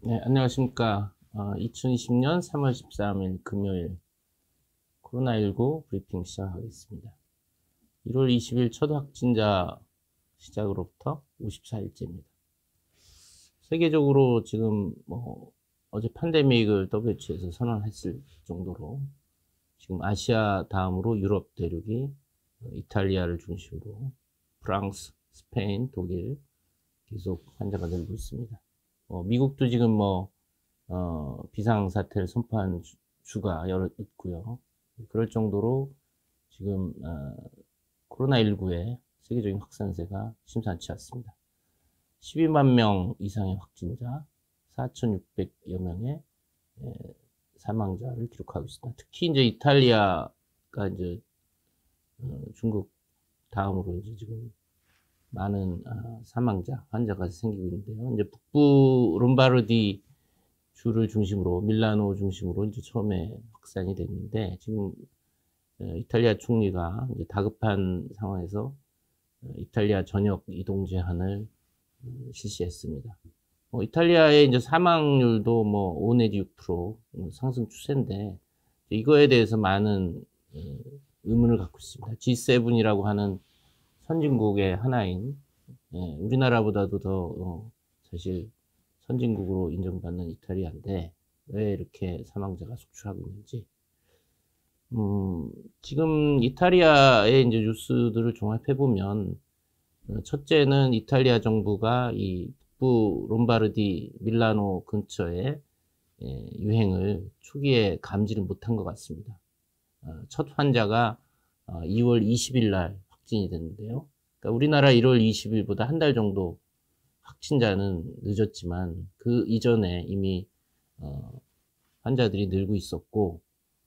네, 안녕하십니까. 2020년 3월 13일 금요일 코로나19 브리핑 시작하겠습니다. 1월 20일 첫 확진자 시작으로부터 54일째입니다. 세계적으로 지금 어제 팬데믹을 WHO에서 선언했을 정도로 지금 아시아 다음으로 유럽 대륙이 이탈리아를 중심으로 프랑스, 스페인, 독일 계속 환자가 늘고 있습니다. 미국도 지금 비상사태를 선포한 주가 여러 있고요. 그럴 정도로 지금 코로나19의 세계적인 확산세가 심상치 않습니다. 12만 명 이상의 확진자, 4,600여 명의 사망자를 기록하고 있습니다. 특히 이제 이탈리아가 이제 중국 다음으로 이제 지금 많은 사망자, 환자가 생기고 있는데요. 이제 북부 롬바르디 주를 중심으로 밀라노 중심으로 이제 처음에 확산이 됐는데 지금 이탈리아 총리가 이제 다급한 상황에서 이탈리아 전역 이동 제한을 실시했습니다. 이탈리아의 이제 사망률도 5 내지 6% 상승 추세인데 이거에 대해서 많은 의문을 갖고 있습니다. G7이라고 하는 선진국의 하나인 우리나라보다도 더 사실 선진국으로 인정받는 이탈리아인데 왜 이렇게 사망자가 속출하고 있는지 지금 이탈리아의 이제 뉴스들을 종합해 보면 첫째는 이탈리아 정부가 이 북부 롬바르디 밀라노 근처에 유행을 초기에 감지를 못한 것 같습니다. 첫 환자가 2월 20일 날 확진이 됐는데요. 그러니까 우리나라 1월 20일보다 한 달 정도 확진자는 늦었지만 그 이전에 이미 환자들이 늘고 있었고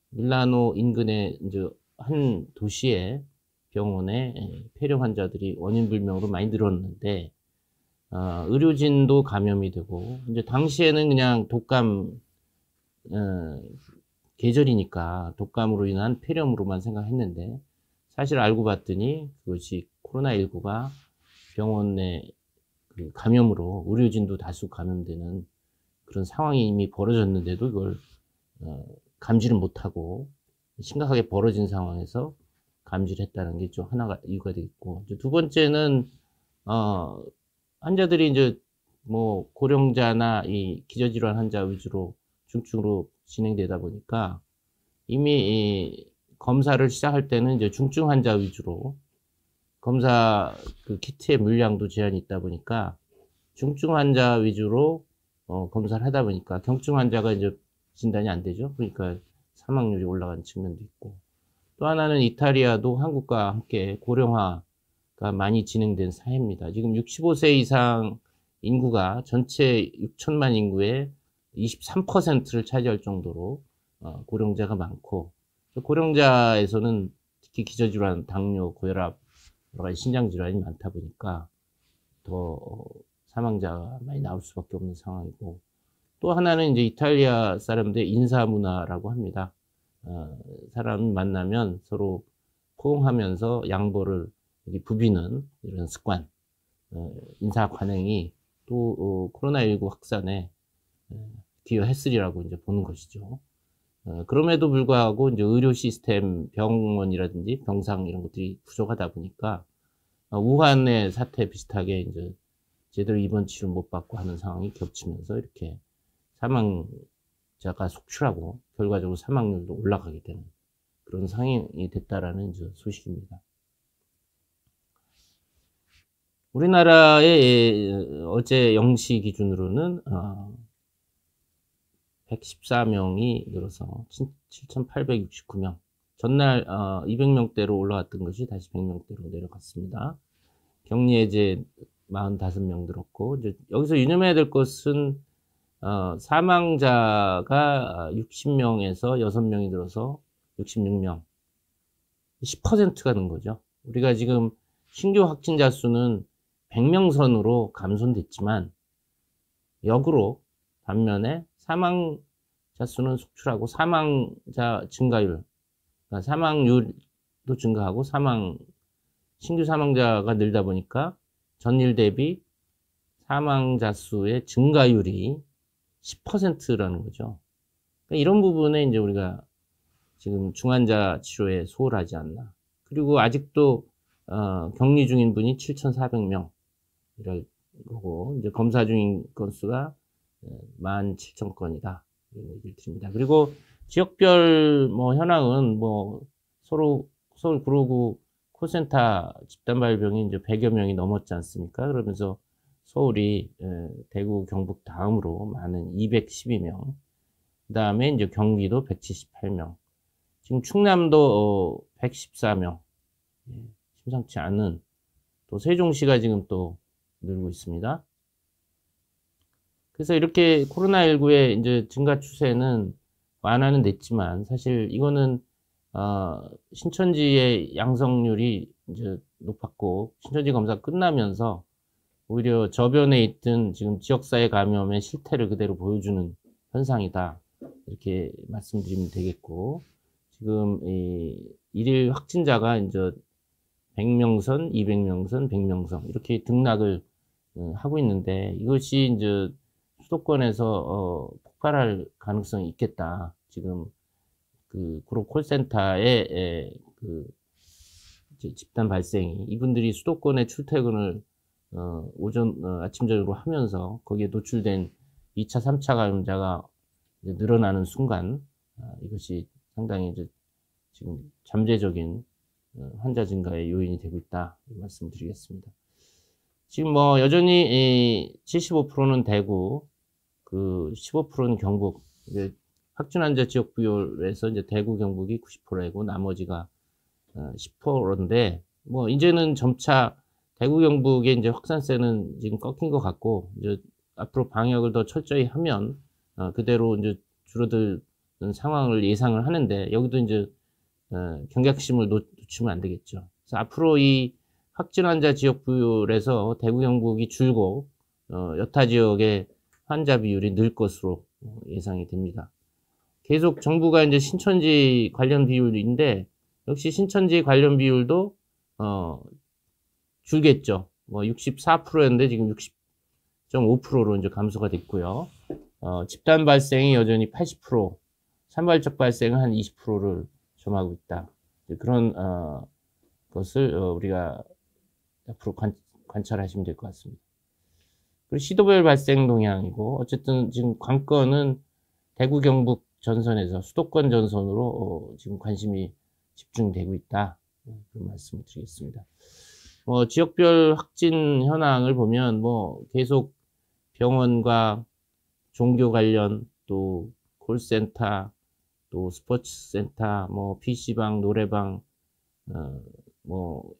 밀라노 인근의 이제 한 도시의 병원에 폐렴 환자들이 원인 불명으로 많이 늘었는데 의료진도 감염이 되고 이제 당시에는 그냥 독감 계절이니까 독감으로 인한 폐렴으로만 생각했는데 사실 알고 봤더니 그것이 코로나19가 병원 내 감염으로 의료진도 다수 감염되는 그런 상황이 이미 벌어졌는데도 이걸 감지를 못하고 심각하게 벌어진 상황에서 감지를 했다는 게 좀 하나가 이유가 되겠고, 두 번째는 환자들이 이제 고령자나 이 기저질환 환자 위주로 중증으로 진행되다 보니까 이미 이 검사를 시작할 때는 이제 중증 환자 위주로 검사 그 키트의 물량도 제한이 있다 보니까 중증 환자 위주로 검사를 하다 보니까 경증 환자가 이제 진단이 안 되죠. 그러니까 사망률이 올라가는 측면도 있고 또 하나는 이탈리아도 한국과 함께 고령화가 많이 진행된 사회입니다. 지금 65세 이상 인구가 전체 6천만 인구의 23%를 차지할 정도로 고령자가 많고 고령자에서는 특히 기저질환, 당뇨, 고혈압, 여러 가지 신장질환이 많다 보니까 더 사망자가 많이 나올 수밖에 없는 상황이고 또 하나는 이제 이탈리아 사람들의 인사 문화라고 합니다. 사람 만나면 서로 포옹하면서 양보를 부비는 이런 습관, 인사 관행이 또 코로나19 확산에 기여했으리라고 이제 보는 것이죠. 그럼에도 불구하고 이제 의료 시스템, 병원이라든지 병상 이런 것들이 부족하다 보니까 우한의 사태 비슷하게 이제 제대로 입원 치료 못 받고 하는 상황이 겹치면서 이렇게 사망자가 속출하고 결과적으로 사망률도 올라가게 되는 그런 상황이 됐다라는 소식입니다. 우리나라의 어제 0시 기준으로는 114명이 늘어서 7,869명. 전날 200명대로 올라갔던 것이 다시 100명대로 내려갔습니다. 격리 해제 45명 늘었고 이제 여기서 유념해야 될 것은 사망자가 60명에서 6명이 늘어서 66명. 10%가 는 거죠. 우리가 지금 신규 확진자 수는 100명 선으로 감소됐지만 역으로 반면에 사망자 수는 속출하고 사망자 증가율, 그러니까 사망률도 증가하고 신규 사망자가 늘다 보니까 전일 대비 사망자 수의 증가율이 10%라는 거죠. 그러니까 이런 부분에 이제 우리가 지금 중환자 치료에 소홀하지 않나. 그리고 아직도 격리 중인 분이 7,400명 이럴 거고, 이제 검사 중인 건수가 17,000건이다 이런 얘기를 드립니다. 그리고 지역별 뭐 현황은 뭐 서울 구로구 콜센터 집단 발병이 이제 100여 명이 넘었지 않습니까? 그러면서 서울이 대구, 경북 다음으로 많은 212명, 그 다음에 이제 경기도 178명, 지금 충남도 114명, 심상치 않은, 또 세종시가 지금 또 늘고 있습니다. 그래서 이렇게 코로나19의 이제 증가 추세는 완화는 됐지만, 사실 이거는 신천지의 양성률이 이제 높았고, 신천지 검사 끝나면서 오히려 저변에 있던 지금 지역사회 감염의 실태를 그대로 보여주는 현상이다, 이렇게 말씀드리면 되겠고, 지금 이 일일 확진자가 이제 100명선, 200명선, 100명선 이렇게 등락을 하고 있는데, 이것이 이제 수도권에서 폭발할 가능성이 있겠다. 지금 그 구로 콜센터의 그 집단 발생이, 이분들이 수도권에 출퇴근을 아침 저녁으로 하면서 거기에 노출된 2차, 3차 감염자가 늘어나는 순간 이것이 상당히 이제 지금 잠재적인 환자 증가의 요인이 되고 있다, 이 말씀드리겠습니다. 지금 뭐 여전히 75%는 대구, 그 15%는 경북, 이제 확진 환자 지역 비율에서 이제 대구, 경북이 90%이고 나머지가 10%인데, 뭐 이제는 점차 대구, 경북의 이제 확산세는 지금 꺾인 것 같고, 이제 앞으로 방역을 더 철저히 하면 그대로 이제 줄어들 상황을 예상을 하는데, 여기도 이제 경각심을 놓치면 안 되겠죠. 그래서 앞으로 이 확진 환자 지역 비율에서 대구, 경북이 줄고 여타 지역의 환자 비율이 늘 것으로 예상이 됩니다. 계속 정부가 이제 신천지 관련 비율인데, 역시 신천지 관련 비율도 줄겠죠. 뭐 64%였는데 지금 60.5%로 이제 감소가 됐고요. 집단 발생이 여전히 80%, 산발적 발생은 한 20%를 점하고 있다. 그런 것을 우리가 앞으로 관찰하시면 될 것 같습니다. 그리고 시도별 발생 동향이고, 어쨌든 지금 관건은 대구, 경북 전선에서 수도권 전선으로 지금 관심이 집중되고 있다, 그런 말씀을 드리겠습니다. 지역별 확진 현황을 보면 뭐 계속 병원과 종교 관련, 또 콜센터, 또 스포츠센터, 뭐 PC방, 노래방, 뭐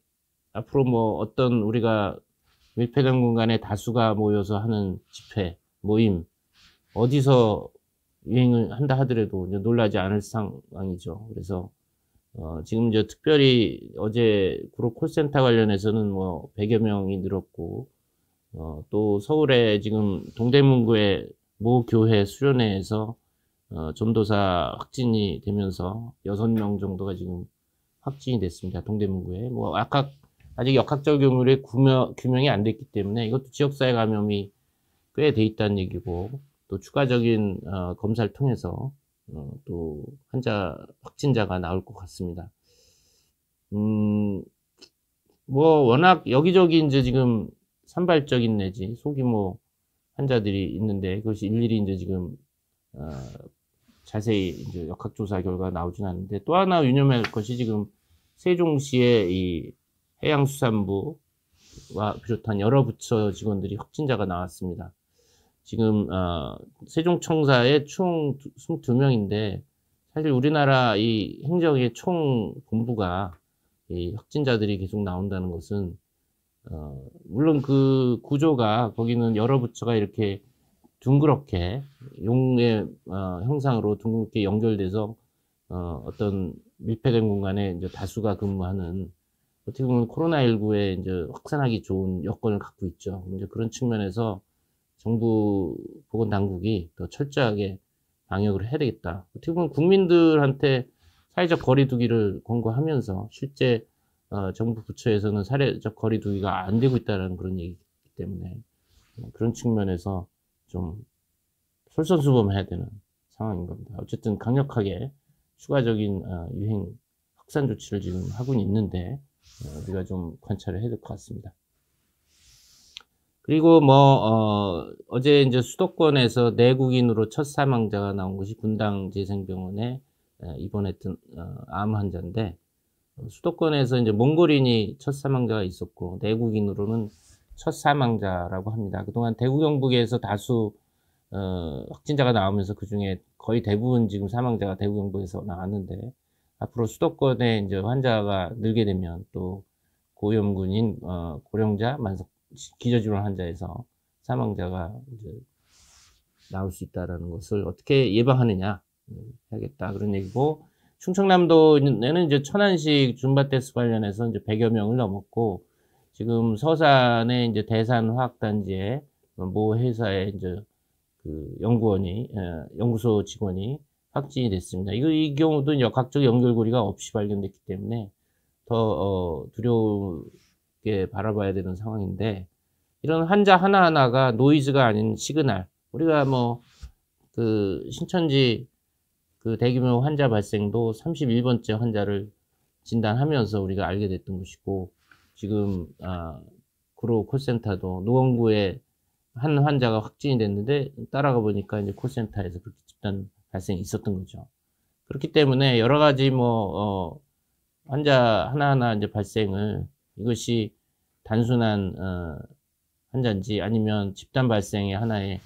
앞으로 뭐 어떤 우리가 밀폐된 공간에 다수가 모여서 하는 집회, 모임, 어디서 유행을 한다 하더라도 이제 놀라지 않을 상황이죠. 그래서 지금 이제 특별히 어제 구로 콜센터 관련해서는 뭐 100여 명이 늘었고, 또 서울에 지금 동대문구의 모 교회 수련회에서 전도사 확진이 되면서 6명 정도가 지금 확진이 됐습니다. 동대문구에. 뭐 아직 역학적 경우에 규명이 안 됐기 때문에 이것도 지역사회 감염이 꽤 돼 있다는 얘기고, 또 추가적인 검사를 통해서 또 확진자가 나올 것 같습니다. 뭐 워낙 여기저기 이제 지금 산발적인 내지 소규모 환자들이 있는데, 그것이 일일이 이제 지금 자세히 이제 역학조사 결과가 나오진 않는데, 또 하나 유념할 것이 지금 세종시의 이 해양수산부와 비롯한 여러 부처 직원들이 확진자가 나왔습니다. 지금 세종청사에 총 22명인데, 사실 우리나라 이 행정의 총 본부가 이 확진자들이 계속 나온다는 것은 물론 그 구조가, 거기는 여러 부처가 이렇게 둥그렇게 용의 형상으로 둥그렇게 연결돼서 어떤 밀폐된 공간에 이제 다수가 근무하는, 어떻게 보면 코로나19에 이제 확산하기 좋은 여건을 갖고 있죠. 이제 그런 측면에서 정부 보건당국이 더 철저하게 방역을 해야 되겠다. 어떻게 보면 국민들한테 사회적 거리두기를 권고하면서 실제 정부 부처에서는 사회적 거리두기가 안 되고 있다는 그런 얘기이기 때문에, 그런 측면에서 좀 솔선수범해야 되는 상황인 겁니다. 어쨌든 강력하게 추가적인 유행 확산 조치를 지금 하고는 있는데 우리가 좀 관찰을 해야 될 것 같습니다. 그리고 어제 이제 수도권에서 내국인으로 첫 사망자가 나온 것이 분당 재생병원에 입원했던 암 환자인데, 수도권에서 이제 몽골인이 첫 사망자가 있었고 내국인으로는 첫 사망자라고 합니다. 그동안 대구 경북에서 다수 확진자가 나오면서 그 중에 거의 대부분 지금 사망자가 대구 경북에서 나왔는데, 앞으로 수도권에 이제 환자가 늘게 되면 또 고위험군인 고령자 기저질환 환자에서 사망자가 이제 나올 수 있다라는 것을 어떻게 예방하느냐 해야겠다 그런 얘기고, 충청남도에는 이제 천안식 줌바테스트 관련해서 이제 100여 명을 넘었고, 지금 서산의 이제 대산화학단지에 모 회사의 이제 그 연구소 직원이 확진이 됐습니다. 이 경우도 역학적 연결고리가 없이 발견됐기 때문에 더 두려우게 바라봐야 되는 상황인데, 이런 환자 하나하나가 노이즈가 아닌 시그널, 우리가 그 신천지 그 대규모 환자 발생도 31번째 환자를 진단하면서 우리가 알게 됐던 것이고, 지금 구로 콜센터도 노원구에 한 환자가 확진이 됐는데 따라가 보니까 이제 콜센터에서 그렇게 집단 발생이 있었던 거죠. 그렇기 때문에 여러 가지 환자 하나하나 이제 발생을, 이것이 단순한 환자인지 아니면 집단 발생의 하나의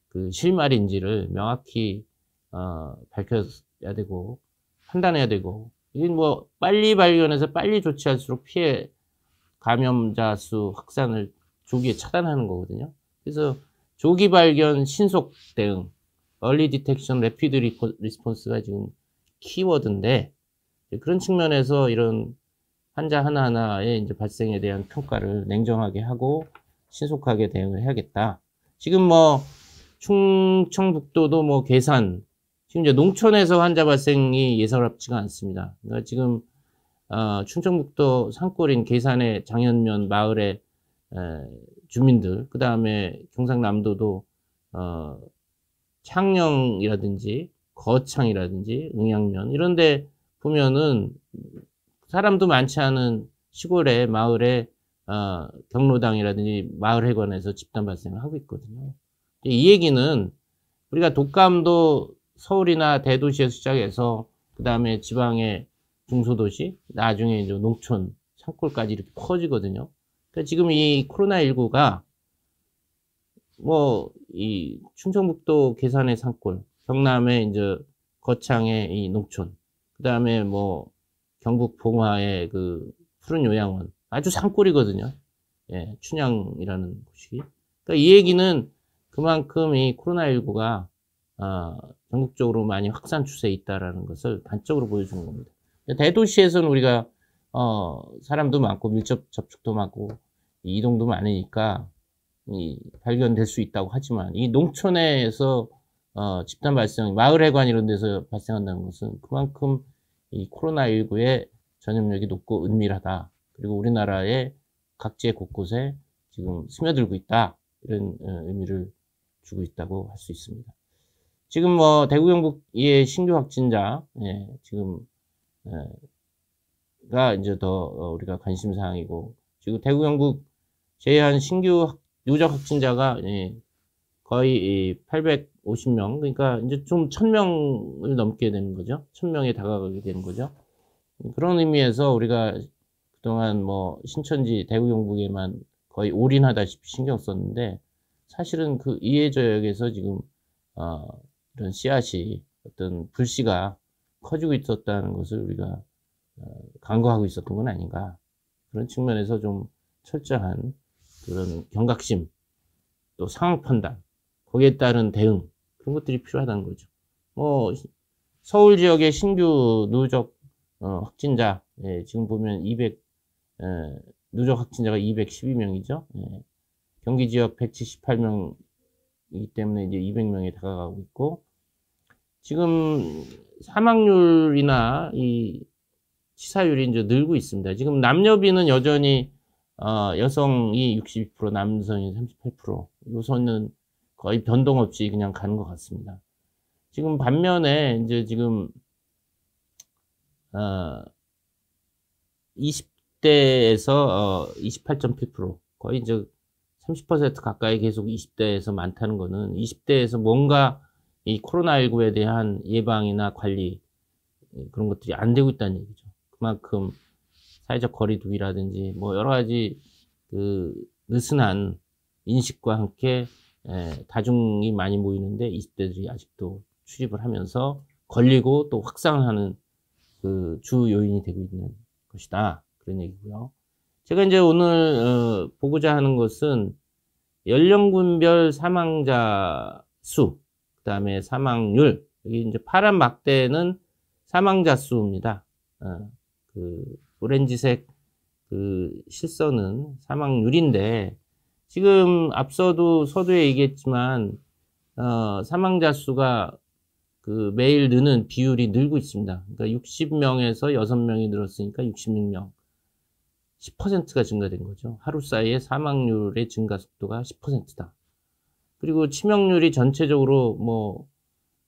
그 실마리인지를 명확히 밝혀야 되고 판단해야 되고, 이게 빨리 발견해서 빨리 조치할수록 피해 감염자 수 확산을 조기에 차단하는 거거든요. 그래서 조기 발견, 신속 대응, early detection, rapid response가 지금 키워드인데, 그런 측면에서 이런 환자 하나하나의 이제 발생에 대한 평가를 냉정하게 하고 신속하게 대응을 해야겠다. 지금 충청북도도 괴산, 지금 이제 농촌에서 환자 발생이 예사롭지가 않습니다. 그러니까 지금 충청북도 산골인 괴산의 장현면 마을의 주민들, 그 다음에 경상남도도 창녕이라든지 거창이라든지 응양면 이런데 보면은 사람도 많지 않은 시골의 마을에 경로당이라든지 마을회관에서 집단 발생을 하고 있거든요. 이 얘기는 우리가 독감도 서울이나 대도시에서 시작해서 그 다음에 지방의 중소도시, 나중에 이제 농촌, 산골까지 이렇게 퍼지거든요. 그러니까 지금 이 코로나19가 이 충청북도 괴산의 산골, 경남의 이제 거창의 이 농촌, 그 다음에 경북 봉화의 그 푸른 요양원, 아주 산골이거든요. 예, 춘향이라는 곳이. 그러니까 이 얘기는 그만큼 이 코로나19가 전국적으로 많이 확산 추세에 있다라는 것을 단적으로 보여주는 겁니다. 대도시에서는 우리가 사람도 많고 밀접 접촉도 많고 이동도 많으니까 발견될 수 있다고 하지만, 이 농촌에서 집단 발생, 마을회관 이런 데서 발생한다는 것은 그만큼 이 코로나19의 전염력이 높고 은밀하다. 그리고 우리나라의 각지 곳곳에 지금 스며들고 있다. 이런 의미를 주고 있다고 할 수 있습니다. 지금 대구 경북의 신규 확진자, 지금 가 이제 더 우리가 관심 사항이고, 지금 대구 경북 제외한 신규 누적 확진자가 거의 850명, 그러니까 이제 좀 1000명을 넘게 되는 거죠. 1000명에 다가가게 되는 거죠. 그런 의미에서 우리가 그동안 신천지 대구 경북에만 거의 올인하다시피 신경 썼는데, 사실은 그 이해 저역에서 지금 이런 씨앗이, 어떤 불씨가 커지고 있었다는 것을 우리가 간과하고 있었던 건 아닌가. 그런 측면에서 좀 철저한 그런 경각심, 또 상황 판단, 거기에 따른 대응, 그런 것들이 필요하다는 거죠. 서울 지역의 신규 누적 확진자, 지금 보면 누적 확진자가 212명이죠. 경기 지역 178명이기 때문에 이제 200명에 다가가고 있고, 지금 사망률이나 이 치사율이 이제 늘고 있습니다. 지금 남녀비는 여전히 여성이 62%, 남성이 38%, 요소는 거의 변동 없이 그냥 가는 것 같습니다. 지금 반면에 이제 지금 20대에서 28.7% 거의 이제 30% 가까이 계속 20대에서 많다는 거는 20대에서 뭔가 이 코로나19에 대한 예방이나 관리 그런 것들이 안 되고 있다는 얘기죠. 그만큼 사회적 거리두기라든지 뭐 여러 가지 그 느슨한 인식과 함께 다중이 많이 모이는데 20대들이 아직도 출입을 하면서 걸리고 또 확산하는 그 주 요인이 되고 있는 것이다. 그런 얘기고요. 제가 이제 오늘 보고자 하는 것은 연령군별 사망자 수, 그다음에 사망률. 여기 이제 파란 막대는 사망자 수입니다. 그 오렌지색 그 실선은 사망률인데 지금 앞서도 서두에 얘기했지만 사망자 수가 그 매일 느는 비율이 늘고 있습니다. 그러니까 60명에서 6명이 늘었으니까 66명. 10%가 증가된 거죠. 하루 사이에 사망률의 증가 속도가 10%다. 그리고 치명률이 전체적으로 뭐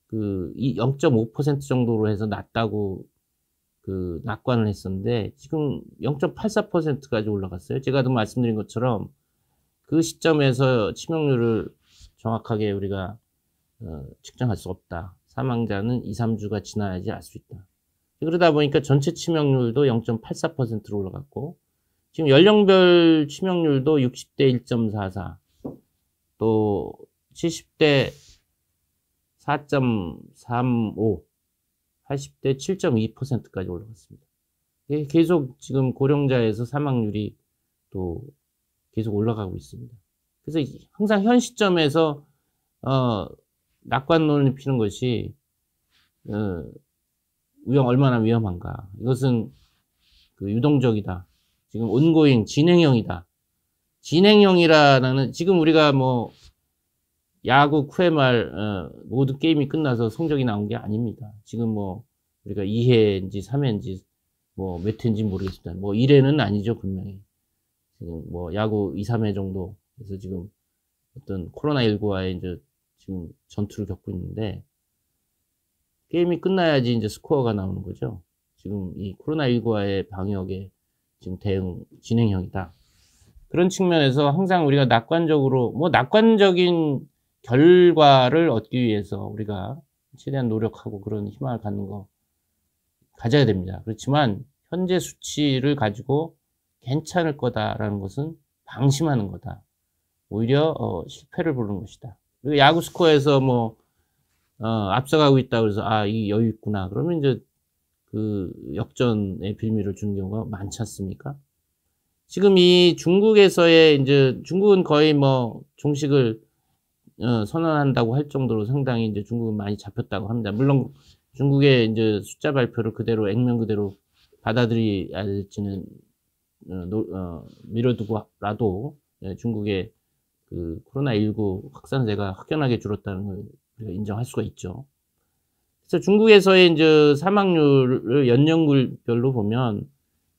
그 0.5% 정도로 해서 낮다고 그 낙관을 했었는데 지금 0.84%까지 올라갔어요. 제가 또 말씀드린 것처럼 그 시점에서 치명률을 정확하게 우리가 측정할 수 없다. 사망자는 2, 3주가 지나야지 알 수 있다. 그러다 보니까 전체 치명률도 0.84%로 올라갔고 지금 연령별 치명률도 60대 1.44, 또 70대 4.35, 80대 7.2%까지 올라갔습니다. 계속 지금 고령자에서 사망률이 또 계속 올라가고 있습니다. 그래서 항상 현 시점에서 낙관론을 피는 것이 얼마나 위험한가. 이것은 그 유동적이다. 지금 온고잉 진행형이다. 진행형이라는 지금 우리가 뭐 야구, QMR 모든 게임이 끝나서 성적이 나온 게 아닙니다. 지금 뭐 우리가 2회인지 3회인지 뭐 몇 회인지 모르겠습니다. 뭐 1회는 아니죠, 분명히. 지금 뭐 야구 2, 3회 정도 그래서 지금 어떤 코로나19와의 이제 지금 전투를 겪고 있는데 게임이 끝나야지 이제 스코어가 나오는 거죠. 지금 이 코로나19와의 방역에 지금 대응 진행형이다. 그런 측면에서 항상 우리가 낙관적으로 뭐 낙관적인 결과를 얻기 위해서 우리가 최대한 노력하고 그런 희망을 갖는 거 가져야 됩니다. 그렇지만 현재 수치를 가지고 괜찮을 거다라는 것은 방심하는 거다. 오히려 실패를 부르는 것이다. 그리고 야구 스코어에서 뭐 앞서가고 있다 그래서 이 여유 있구나. 그러면 이제 그 역전의 빌미를 주는 경우가 많지 않습니까? 지금 이 중국에서의 이제 중국은 거의 뭐 종식을 선언한다고 할 정도로 상당히 이제 중국은 많이 잡혔다고 합니다. 물론 중국의 이제 숫자 발표를 그대로 액면 그대로 받아들여야 할지는 미뤄두고라도 중국의 그 코로나19 확산세가 확연하게 줄었다는 걸 우리가 인정할 수가 있죠. 그래서 중국에서의 이제 사망률을 연령별로 보면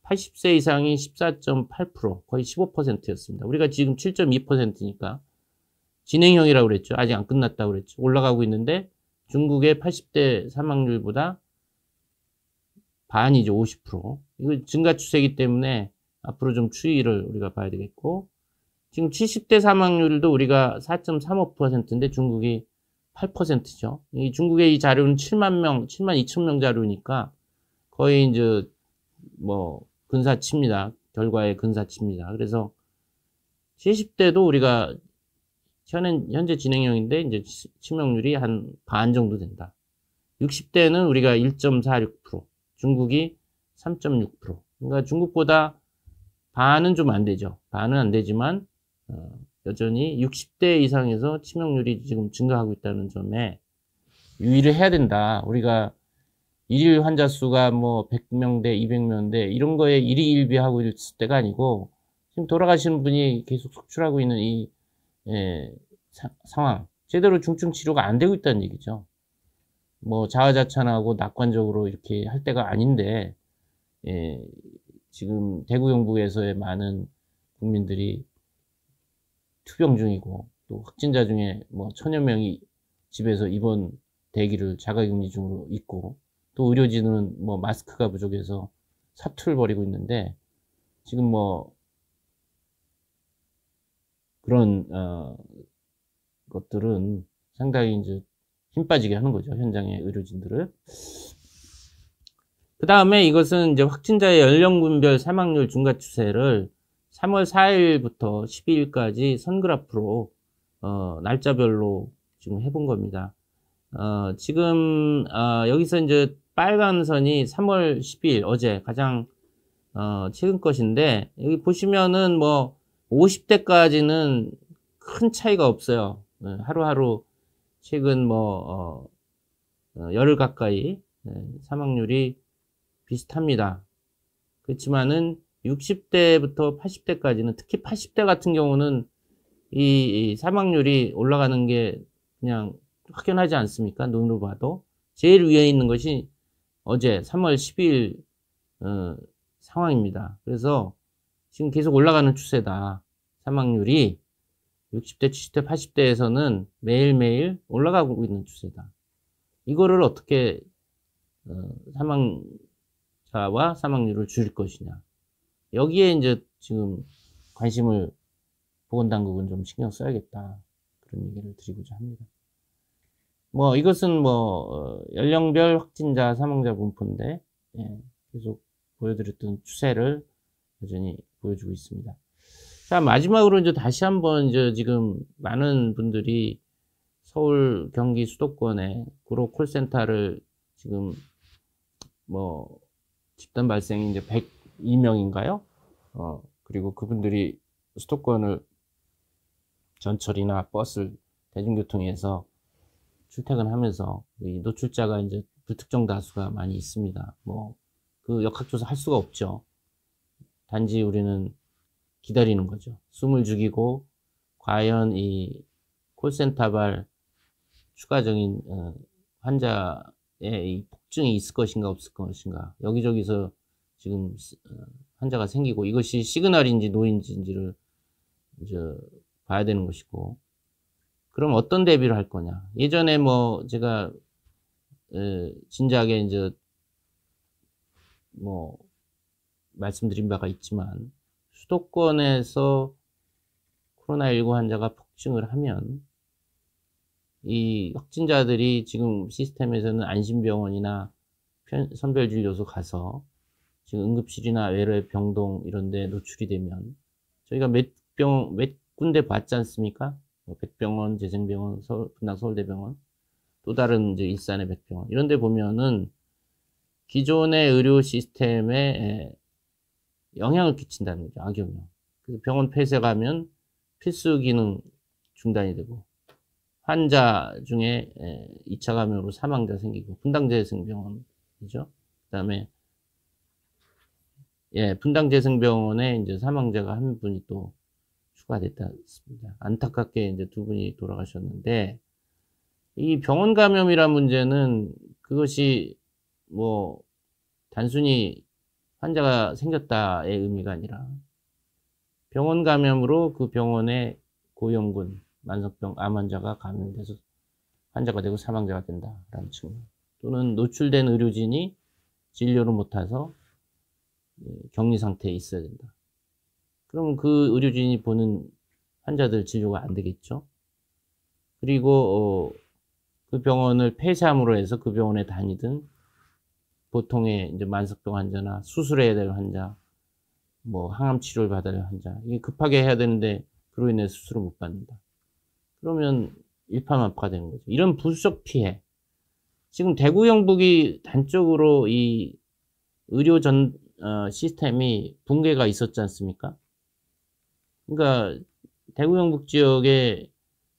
80세 이상이 14.8%, 거의 15%였습니다. 우리가 지금 7.2%니까 진행형이라고 그랬죠. 아직 안 끝났다고 그랬죠. 올라가고 있는데 중국의 80대 사망률보다 반이죠. 50%. 이거 증가 추세이기 때문에 앞으로 좀 추이를 우리가 봐야 되겠고 지금 70대 사망률도 우리가 4.35%인데 중국이 8%죠. 이 중국의 이 자료는 7만 명, 7만 2천 명 자료니까 거의 이제 뭐 근사치입니다. 결과의 근사치입니다. 그래서 70대도 우리가 현재 진행형인데 이제 치명률이 한 반 정도 된다. 60대는 우리가 1.46%, 중국이 3.6%. 그러니까 중국보다 반은 좀 안 되죠. 반은 안 되지만 여전히 60대 이상에서 치명률이 지금 증가하고 있다는 점에 유의를 해야 된다. 우리가 일일 환자 수가 뭐 100명대, 200명대 이런 거에 일희일비하고 있을 때가 아니고 지금 돌아가시는 분이 계속 속출하고 있는 이 상황, 제대로 중증 치료가 안 되고 있다는 얘기죠. 뭐 자화자찬하고 낙관적으로 이렇게 할 때가 아닌데 지금 대구 경북에서의 많은 국민들이 투병 중이고 또 확진자 중에 뭐 1000여 명이 집에서 입원 대기를 자가격리 중으로 있고, 또 의료진은 뭐 마스크가 부족해서 사투를 벌이고 있는데, 지금 뭐 그런 것들은 상당히 이제 힘 빠지게 하는 거죠, 현장의 의료진들을. 그 다음에 이것은 이제 확진자의 연령군별 사망률 증가 추세를 3월 4일부터 12일까지 선그래프로 날짜별로 지금 해본 겁니다. 지금 여기서 이제 빨간 선이 3월 12일 어제 가장 최근 것인데, 여기 보시면은 뭐 50대까지는 큰 차이가 없어요. 하루하루 최근 뭐 열흘 가까이 사망률이 비슷합니다. 그렇지만은 60대부터 80대까지는, 특히 80대 같은 경우는 이 사망률이 올라가는 게 그냥 확연하지 않습니까? 눈으로 봐도. 제일 위에 있는 것이 어제 3월 12일 상황입니다. 그래서 지금 계속 올라가는 추세다. 사망률이 60대, 70대, 80대에서는 매일매일 올라가고 있는 추세다. 이거를 어떻게 사망자와 사망률을 줄일 것이냐. 여기에 이제 지금 관심을 보건당국은 좀 신경 써야겠다. 그런 얘기를 드리고자 합니다. 뭐 이것은 뭐 연령별 확진자 사망자 분포인데, 계속 보여드렸던 추세를 여전히 보여주고 있습니다. 자, 마지막으로 이제 다시 한번 이제 지금 많은 분들이 서울, 경기 수도권에 구로 콜센터를 지금 뭐 집단 발생이 이제 102명인가요? 그리고 그분들이 수도권을 전철이나 버스, 대중교통에서 출퇴근하면서 이 노출자가 이제 불특정 다수가 많이 있습니다. 뭐 그 역학조사 할 수가 없죠. 단지 우리는 기다리는 거죠. 숨을 죽이고 과연 이 콜센터발 추가적인 환자의 이 폭증이 있을 것인가 없을 것인가, 여기저기서 지금 환자가 생기고, 이것이 시그널인지 노인지를 이제 봐야 되는 것이고, 그럼 어떤 대비를 할 거냐. 예전에 뭐 제가 진작에 이제 뭐 말씀드린 바가 있지만, 수도권에서 코로나19 환자가 폭증을 하면 이 확진자들이 지금 시스템에서는 안심병원이나 선별진료소 가서 지금 응급실이나 외래 병동 이런 데 노출이 되면, 저희가 몇 군데 봤지 않습니까? 백병원, 재생병원, 분당 서울대병원, 또 다른 이제 일산의 백병원, 이런 데 보면은 기존의 의료 시스템에 영향을 끼친다는 거죠. 악영향. 그래서 병원 폐쇄가면 필수 기능 중단이 되고, 환자 중에 2차 감염으로 사망자 생기고, 분당재생병원이죠. 그 다음에 분당재생병원에 이제 사망자가 한 분이 또 추가됐습니다. 안타깝게 이제 2분이 돌아가셨는데, 이 병원 감염이란 문제는 그것이 뭐 단순히 환자가 생겼다의 의미가 아니라, 병원 감염으로 그 병원의 고위험군 만성병 암 환자가 감염돼서 환자가 되고 사망자가 된다라는 측면, 또는 노출된 의료진이 진료를 못해서 격리 상태에 있어야 된다. 그럼 그 의료진이 보는 환자들 진료가 안 되겠죠. 그리고 그 병원을 폐쇄함으로 해서 그 병원에 다니든 보통의 이제 만성병 환자나 수술해야 될 환자, 뭐 항암 치료를 받아야 할 환자, 이게 급하게 해야 되는데 그로 인해 수술을 못 받는다. 그러면 일파만파가 되는 거죠. 이런 부수적 피해. 지금 대구 영북이 단적으로 이 의료 시스템이 붕괴가 있었지 않습니까? 그러니까 대구 영북 지역의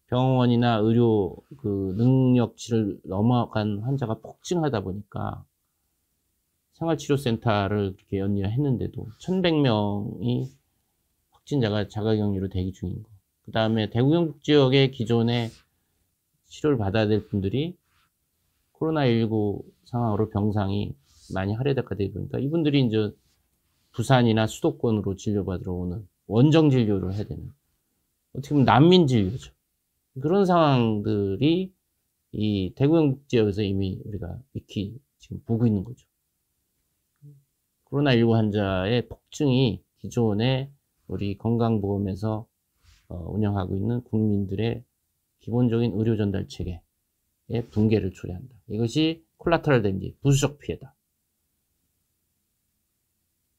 병원이나 의료 그 능력치를 넘어간 환자가 폭증하다 보니까 생활치료센터를 이렇게 연계했는데도 1100명이 확진자가 자가격리로 대기 중인 거. 그 다음에 대구 영북 지역의 기존에 치료를 받아야 될 분들이 코로나19 상황으로 병상이 많이 할애되다 보니까 이분들이 이제 부산이나 수도권으로 진료받으러 오는 원정 진료를 해야 되는, 어떻게 보면 난민 진료죠. 그런 상황들이 이 대구경 지역에서 이미 우리가 익히 지금 보고 있는 거죠. 코로나19 환자의 폭증이 기존에 우리 건강보험에서 운영하고 있는 국민들의 기본적인 의료 전달 체계의 붕괴를 초래한다. 이것이 콜라테럴 데미지, 부수적 피해다.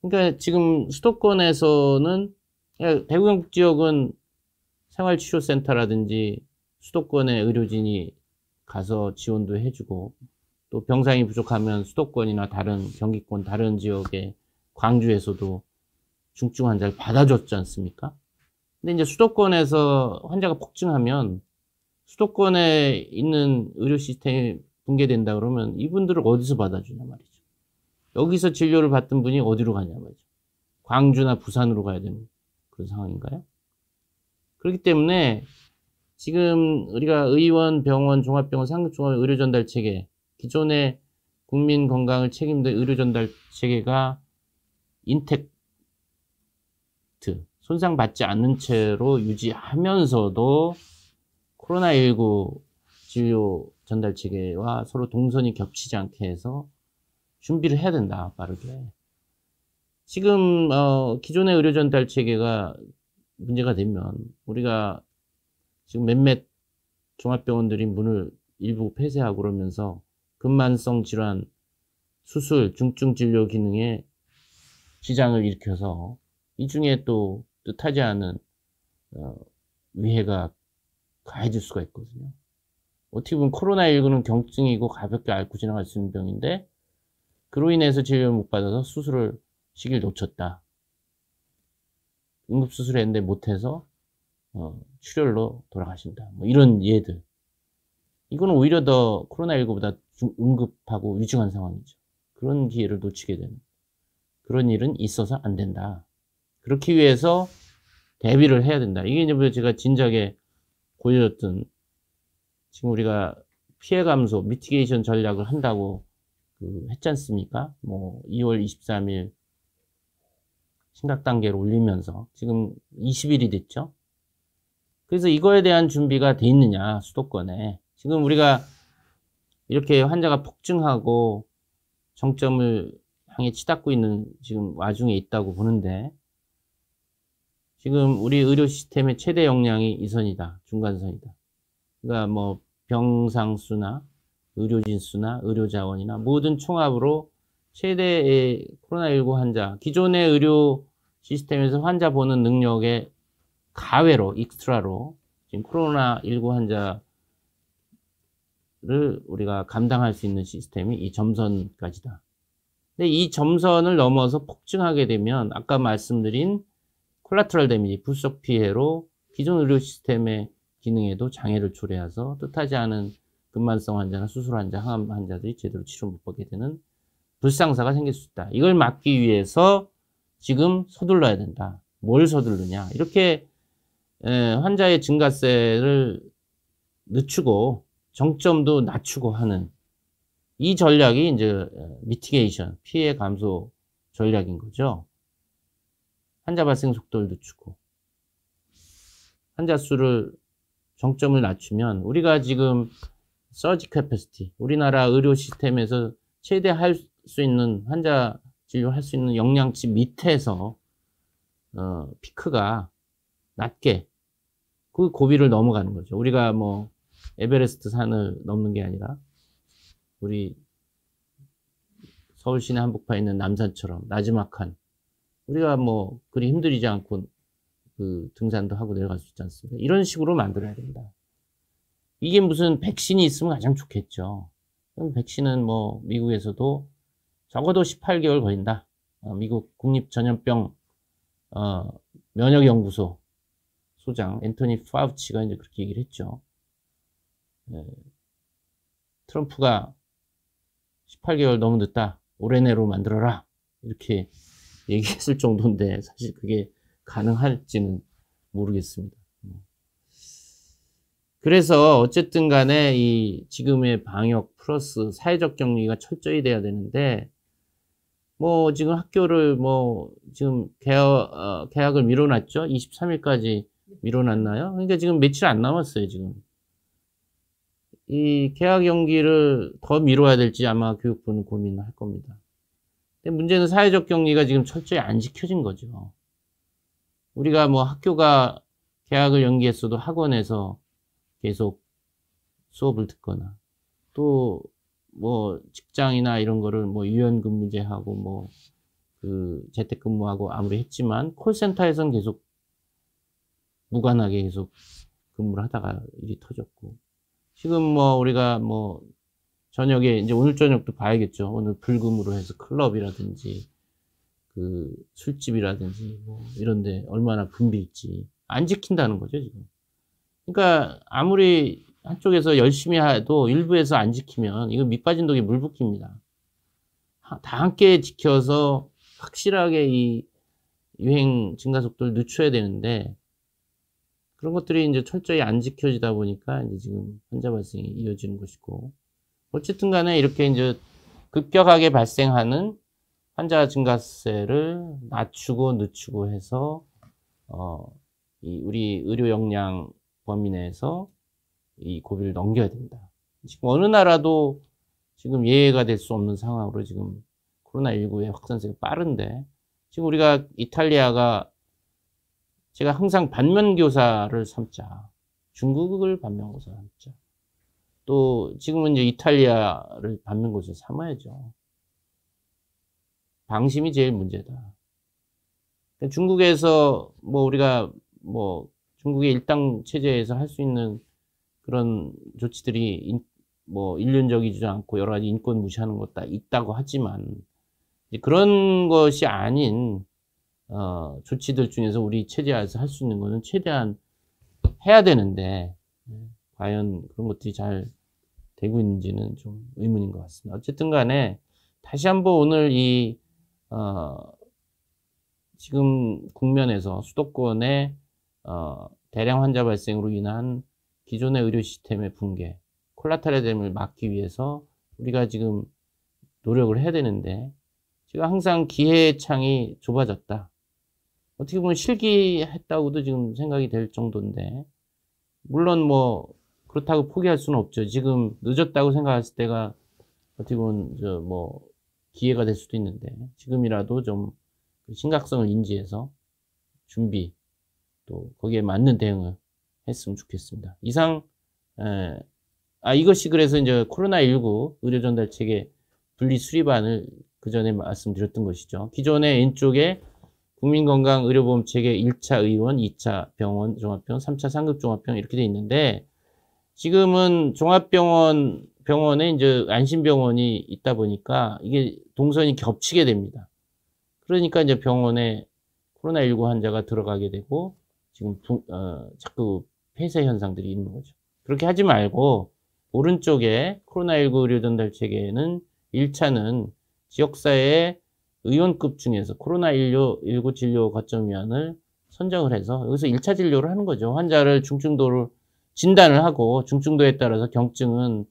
그러니까 지금 수도권에서는 대구경 지역은 생활치료센터라든지 수도권의 의료진이 가서 지원도 해주고 또 병상이 부족하면 수도권이나 다른 경기권 다른 지역의 광주에서도 중증 환자를 받아줬지 않습니까? 근데 이제 수도권에서 환자가 폭증하면 수도권에 있는 의료 시스템이 붕괴된다 그러면 이분들을 어디서 받아주냐 말이죠. 여기서 진료를 받던 분이 어디로 가냐 말이죠. 광주나 부산으로 가야 되는 그런 상황인가요? 그렇기 때문에 지금 우리가 의원, 병원, 종합병원, 상급종합 의료 전달 체계, 기존의 국민 건강을 책임질 의료 전달 체계가 인텍트, 손상받지 않는 채로 유지하면서도 코로나19 진료 전달 체계와 서로 동선이 겹치지 않게 해서 준비를 해야 된다, 빠르게. 지금 기존의 의료 전달 체계가 문제가 되면 우리가 지금 몇몇 종합병원들이 문을 일부 폐쇄하고 그러면서 근만성 질환, 수술, 중증 진료 기능에 지장을 일으켜서 이 중에 또 뜻하지 않은 위해가 가해질 수가 있거든요. 어떻게 보면 코로나19는 경증이고 가볍게 앓고 지나갈 수 있는 병인데 그로 인해서 진료를 못 받아서 수술을 시기를 놓쳤다. 응급수술 했는데 못해서 출혈로 돌아가신다. 뭐 이런 예들. 이거는 오히려 더 코로나19보다 응급하고 위중한 상황이죠. 그런 기회를 놓치게 되는. 그런 일은 있어서 안 된다. 그렇기 위해서 대비를 해야 된다. 이게 이제 제가 진작에 보여줬던 지금 우리가 피해 감소, 미티게이션 전략을 한다고 했지 않습니까? 뭐 2월 23일 심각 단계를 올리면서 지금 20일이 됐죠. 그래서 이거에 대한 준비가 돼 있느냐, 수도권에. 지금 우리가 이렇게 환자가 폭증하고 정점을 향해 치닫고 있는 지금 와중에 있다고 보는데 지금 우리 의료 시스템의 최대 역량이 이 선이다. 중간선이다. 그러니까 뭐 병상 수나 의료진 수나 의료자원이나 모든 총합으로 최대의 코로나19 환자, 기존의 의료 시스템에서 환자 보는 능력의 가외로, 익스트라로 지금 코로나19 환자를 우리가 감당할 수 있는 시스템이 이 점선까지다. 근데 이 점선을 넘어서 폭증하게 되면 아까 말씀드린 콜라테럴 데미지, 부수적 피해로 기존 의료 시스템의 기능에도 장애를 초래해서 뜻하지 않은 근만성 환자나 수술 환자, 항암 환자들이 제대로 치료 못 받게 되는 불상사가 생길 수 있다. 이걸 막기 위해서 지금 서둘러야 된다. 뭘 서두르냐. 이렇게 환자의 증가세를 늦추고 정점도 낮추고 하는 이 전략이 이제 미티게이션, 피해 감소 전략인 거죠. 환자 발생 속도를 늦추고 환자 수를 정점을 낮추면 우리가 지금 서지 캐패시티, 우리나라 의료 시스템에서 최대 할 수 있는 환자 진료할 수 있는 역량치 밑에서 피크가 낮게 그 고비를 넘어가는 거죠. 우리가 뭐 에베레스트 산을 넘는 게 아니라 우리 서울 시내 한복판에 있는 남산처럼 나지막한 우리가 뭐 그리 힘들이지 않고 그 등산도 하고 내려갈 수 있지 않습니까? 이런 식으로 만들어야 된다. 이게 무슨 백신이 있으면 가장 좋겠죠. 그럼 백신은 뭐 미국에서도 적어도 18개월 걸린다. 미국 국립전염병 면역연구소 소장 앤토니 파우치가 이제 그렇게 얘기를 했죠. 트럼프가 18개월 너무 늦다. 올해 내로 만들어라. 이렇게 얘기했을 정도인데 사실 그게 가능할지는 모르겠습니다. 그래서 어쨌든 간에 이 지금의 방역 플러스 사회적 격리가 철저히 돼야 되는데 뭐 지금 학교를 뭐 지금 개학을 미뤄놨죠. 23일까지 미뤄놨나요? 그러니까 지금 며칠 안 남았어요, 지금. 이 개학 연기를 더 미뤄야 될지 아마 교육부는 고민할 겁니다. 근데 문제는 사회적 격리가 지금 철저히 안 지켜진 거죠. 우리가 뭐 학교가 개학을 연기했어도 학원에서 계속 수업을 듣거나 또 뭐 직장이나 이런 거를 뭐 유연근무제하고 뭐 그 재택근무하고 아무리 했지만 콜센터에서는 계속 무관하게 계속 근무를 하다가 일이 터졌고 지금 뭐 우리가 뭐 저녁에 이제 오늘 저녁도 봐야겠죠. 오늘 불금으로 해서 클럽이라든지 그 술집이라든지 뭐 이런데 얼마나 붐빌지 안 지킨다는 거죠 지금. 그러니까 아무리 한쪽에서 열심히 해도 일부에서 안 지키면 이거 밑 빠진 독에 물 붓깁니다. 다 함께 지켜서 확실하게 이 유행 증가 속도를 늦춰야 되는데 그런 것들이 이제 철저히 안 지켜지다 보니까 이제 지금 환자 발생이 이어지는 것이고 어쨌든 간에 이렇게 이제 급격하게 발생하는 환자 증가세를 낮추고 늦추고 해서 이 우리 의료 역량 범위 내에서 이 고비를 넘겨야 된다. 지금 어느 나라도 지금 예외가 될 수 없는 상황으로 지금 코로나19의 확산세가 빠른데 지금 우리가 이탈리아가 제가 항상 반면교사를 삼자. 중국을 반면교사 삼자. 또 지금은 이제 이탈리아를 반면교사 삼아야죠. 방심이 제일 문제다. 중국에서 뭐 우리가 뭐 중국의 일당 체제에서 할 수 있는 그런 조치들이 뭐 일륜적이지 않고 여러 가지 인권 무시하는 것 다 있다고 하지만 그런 것이 아닌 조치들 중에서 우리 체제에서 할 수 있는 거는 최대한 해야 되는데 과연 그런 것들이 잘 되고 있는지는 좀 의문인 것 같습니다. 어쨌든 간에 다시 한번 오늘 이 지금 국면에서 수도권의 대량 환자 발생으로 인한 기존의 의료 시스템의 붕괴, 콜라테럴댐을 막기 위해서 우리가 지금 노력을 해야 되는데 지금 항상 기회의 창이 좁아졌다. 어떻게 보면 실기했다고도 지금 생각이 될 정도인데 물론 뭐 그렇다고 포기할 수는 없죠. 지금 늦었다고 생각했을 때가 어떻게 보면 뭐 기회가 될 수도 있는데 지금이라도 좀 심각성을 인지해서 준비 또 거기에 맞는 대응을 했으면 좋겠습니다. 이상 이것이 그래서 이제 코로나19 의료 전달 체계 분리 수립안을 그 전에 말씀드렸던 것이죠. 기존의 왼쪽에 국민건강의료보험체계 1차 의원, 2차 병원 종합병원, 3차 상급종합병원 이렇게 돼 있는데 지금은 병원에 이제 안심병원이 있다 보니까 이게 동선이 겹치게 됩니다. 그러니까 이제 병원에 코로나19 환자가 들어가게 되고 지금 자꾸 폐쇄 현상들이 있는 거죠. 그렇게 하지 말고 오른쪽에 코로나19 의료 전달 체계는 1차는 지역사회의 의원급 중에서 코로나19 진료 거점 위원을 선정을 해서 여기서 1차 진료를 하는 거죠. 환자를 중증도를 진단을 하고 중증도에 따라서 경증은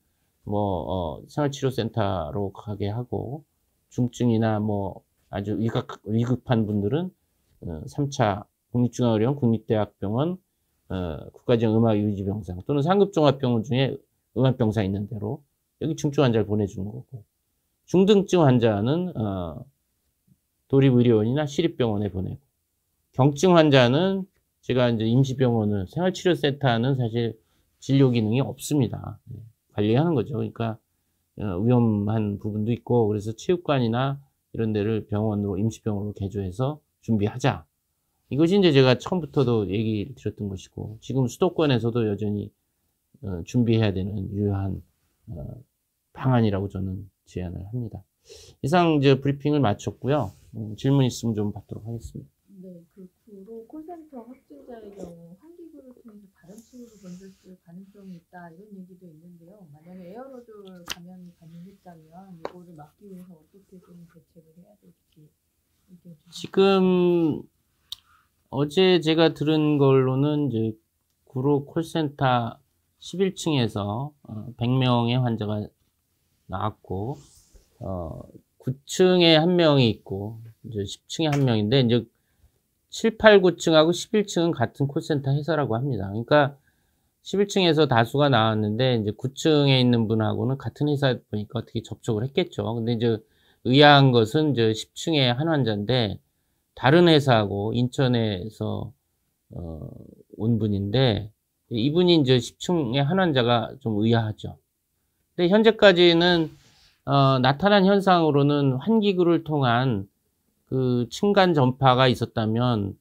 뭐 생활치료센터로 가게 하고 중증이나 뭐 아주 위급한 분들은 3차 국립중앙의료원, 국립대학병원, 국가지역 음악유지병상 또는 상급종합병원 중에 음악병상 있는 대로 여기 중증 환자를 보내주는 거고 중등증 환자는 도립의료원이나 시립병원에 보내고 경증 환자는 제가 이제 임시병원을 생활치료센터는 사실 진료 기능이 없습니다. 관리하는 거죠. 그러니까 위험한 부분도 있고 그래서 체육관이나 이런 데를 병원으로 임시병원으로 개조해서 준비하자. 이것이 이제 제가 처음부터도 얘기 드렸던 것이고 지금 수도권에서도 여전히 준비해야 되는 유효한 방안이라고 저는 제안을 합니다. 이상 이제 브리핑을 마쳤고요. 질문 있으면 좀 받도록 하겠습니다. 네, 그 구로 콜센터 확진자의 경우 환기구를 통해서 다른 층으로 번졌을 가능성이 있다 이런 얘기도 있는데요. 만약에 에어로졸 감염이 가능했다면 이거를 막기 위해서 어떻게 좀 대책을 해야 될지 의견 주시면. 지금 어제 제가 들은 걸로는 이제 구로 콜센터 11층에서 100명의 환자가 나왔고 9층에 한 명이 있고 이제 10층에 한 명인데 이제 7, 8, 9층하고 11층은 같은 콜센터 회사라고 합니다. 그러니까 11층에서 다수가 나왔는데 이제 9층에 있는 분하고는 같은 회사 보니까 어떻게 접촉을 했겠죠. 근데 이제 의아한 것은 이제 10층에 한 환자인데 다른 회사하고 인천에서 온 분인데 이분이 이제 10층에 한 환자가 좀 의아하죠. 근데 현재까지는 나타난 현상으로는 환기구를 통한 그 층간 전파가 있었다면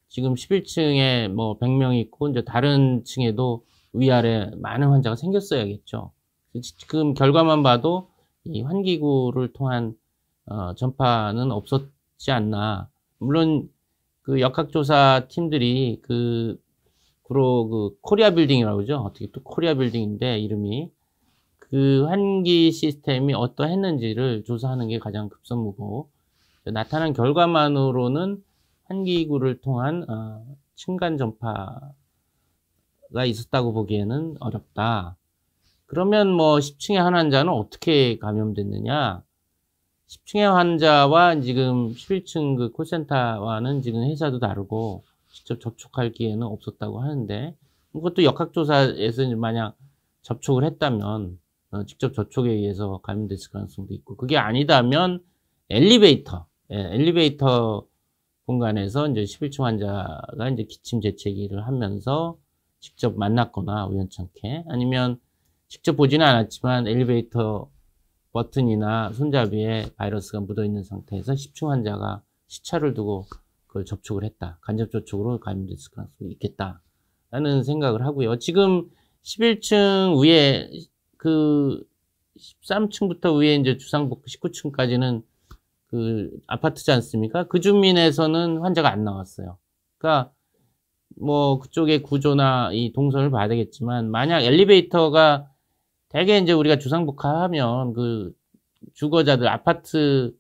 지금 11층에 뭐 100명 있고 이제 다른 층에도 위아래 많은 환자가 생겼어야겠죠. 지금 결과만 봐도 이 환기구를 통한 전파는 없었지 않나. 물론 그 역학조사 팀들이 주로 그 코리아 빌딩이라고 그러죠. 어떻게 또 코리아 빌딩인데 이름이 그 환기 시스템이 어떠했는지를 조사하는 게 가장 급선무고 나타난 결과만으로는 환기구를 통한 층간 전파가 있었다고 보기에는 어렵다. 그러면 뭐 10층의 한 환자는 어떻게 감염됐느냐? 10층의 환자와 지금 11층 그 콜센터와는 지금 회사도 다르고 직접 접촉할 기회는 없었다고 하는데 그것도 역학조사에서 만약 접촉을 했다면 직접 접촉에 의해서 감염됐을 가능성도 있고 그게 아니다면 엘리베이터 공간에서 이제 11층 환자가 이제 기침 재채기를 하면서 직접 만났거나 우연찮게 아니면 직접 보지는 않았지만 엘리베이터 버튼이나 손잡이에 바이러스가 묻어 있는 상태에서 10층 환자가 시차를 두고 그걸 접촉을 했다. 간접 접촉으로 감염됐을 가능성이 있겠다라는 생각을 하고요. 지금 11층 위에 그 13층부터 위에 이제 주상복구 19층까지는 그 아파트지 않습니까? 그 주민에서는 환자가 안 나왔어요. 그러니까 뭐 그쪽의 구조나 이 동선을 봐야 되겠지만 만약 엘리베이터가 대개 이제 우리가 주상복합하면 그 주거자들 아파트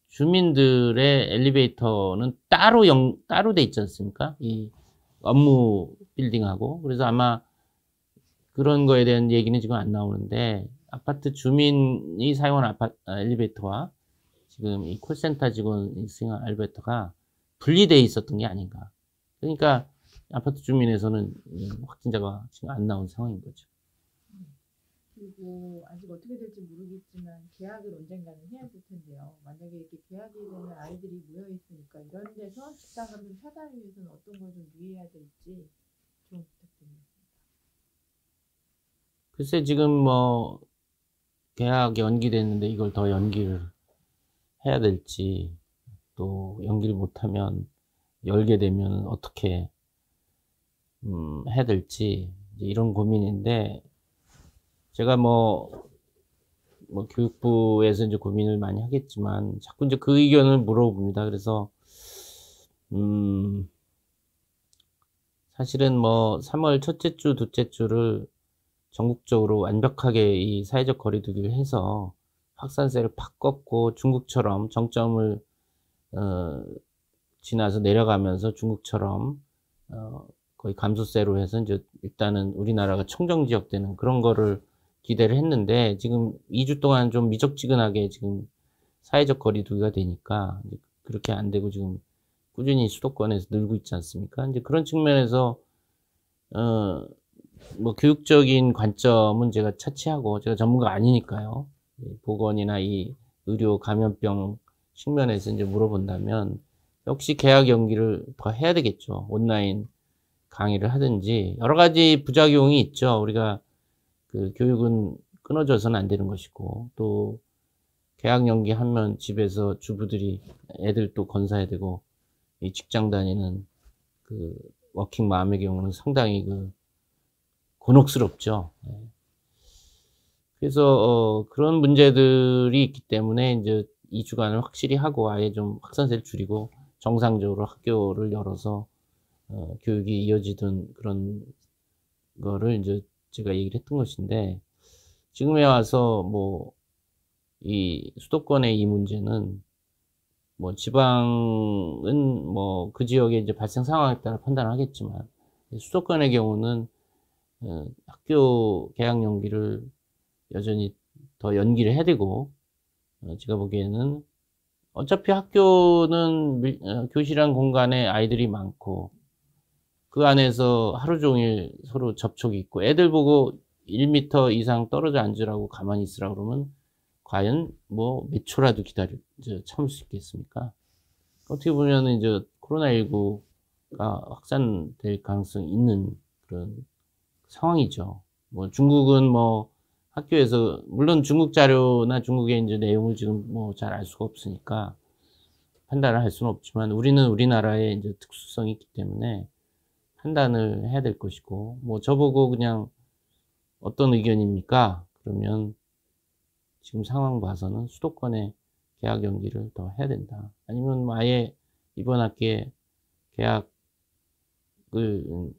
주민들의 엘리베이터는 따로 돼 있지 않습니까? 이 업무 빌딩하고 그래서 아마 그런 거에 대한 얘기는 지금 안 나오는데 아파트 주민이 사용하는 엘리베이터와 지금 이 콜센터 직원이 사용하는 엘리베이터가 분리되어 있었던 게 아닌가. 그러니까 아파트 주민에서는 확진자가 지금 안 나온 상황인 거죠. 그리고 아직 어떻게 될지 모르겠지만 계약을 언젠가는 해야 될 텐데요. 만약에 이렇게 계약이 되는 아이들이 모여 있으니까 이런 데서 집단 감염 차단을 위해서는 어떤 걸 좀 유의해야 될지 좀 부탁드립니다. 글쎄 지금 뭐 계약이 연기됐는데 이걸 더 연기를 해야 될지 또 연기를 못하면 열게 되면 어떻게 해야 될지 이런 고민인데 제가 뭐 교육부에서 이제 고민을 많이 하겠지만 자꾸 이제 그 의견을 물어봅니다. 그래서 사실은 뭐 3월 첫째 주, 둘째 주를 전국적으로 완벽하게 이 사회적 거리두기를 해서 확산세를 팍 꺾고 중국처럼 정점을 지나서 내려가면서 중국처럼 거의 감소세로 해서 이제 일단은 우리나라가 청정지역 되는 그런 거를 기대를 했는데 지금 2주 동안 좀 미적지근하게 지금 사회적 거리두기가 되니까 그렇게 안 되고 지금 꾸준히 수도권에서 늘고 있지 않습니까? 이제 그런 측면에서 뭐 교육적인 관점은 제가 차치하고 제가 전문가 아니니까요. 보건이나 이 의료 감염병 측면에서 이제 물어본다면 역시 개학 연기를 더 해야 되겠죠. 온라인 강의를 하든지 여러 가지 부작용이 있죠. 우리가 그 교육은 끊어져서는 안 되는 것이고 또 개학 연기하면 집에서 주부들이 애들 또 건사해야 되고 이 직장 다니는 그 워킹맘의 경우는 상당히 그 곤혹스럽죠. 그래서 그런 문제들이 있기 때문에 이제 2주간을 확실히 하고 아예 좀 확산세를 줄이고 정상적으로 학교를 열어서 교육이 이어지던 그런 거를 이제 제가 얘기를 했던 것인데 지금에 와서 뭐 이 수도권의 이 문제는 뭐 지방은 뭐 그 지역의 이제 발생 상황에 따라 판단하겠지만 수도권의 경우는 학교 개학 연기를 여전히 더 연기를 해야 되고 제가 보기에는 어차피 학교는 교실이란 공간에 아이들이 많고 그 안에서 하루 종일 서로 접촉이 있고 애들 보고 1m 이상 떨어져 앉으라고 가만히 있으라고 그러면 과연 뭐 몇 초라도 참을 수 있겠습니까? 어떻게 보면은 이제 코로나19가 확산될 가능성이 있는 그런 상황이죠. 뭐 중국은 뭐 학교에서 물론 중국 자료나 중국의 이제 내용을 지금 뭐 잘 알 수가 없으니까 판단을 할 수는 없지만 우리는 우리나라의 이제 특수성이 있기 때문에 판단을 해야 될 것이고 뭐 저보고 그냥 어떤 의견입니까? 그러면 지금 상황 봐서는 수도권에 개학 연기를 더 해야 된다. 아니면 뭐 아예 이번 학기에 개학을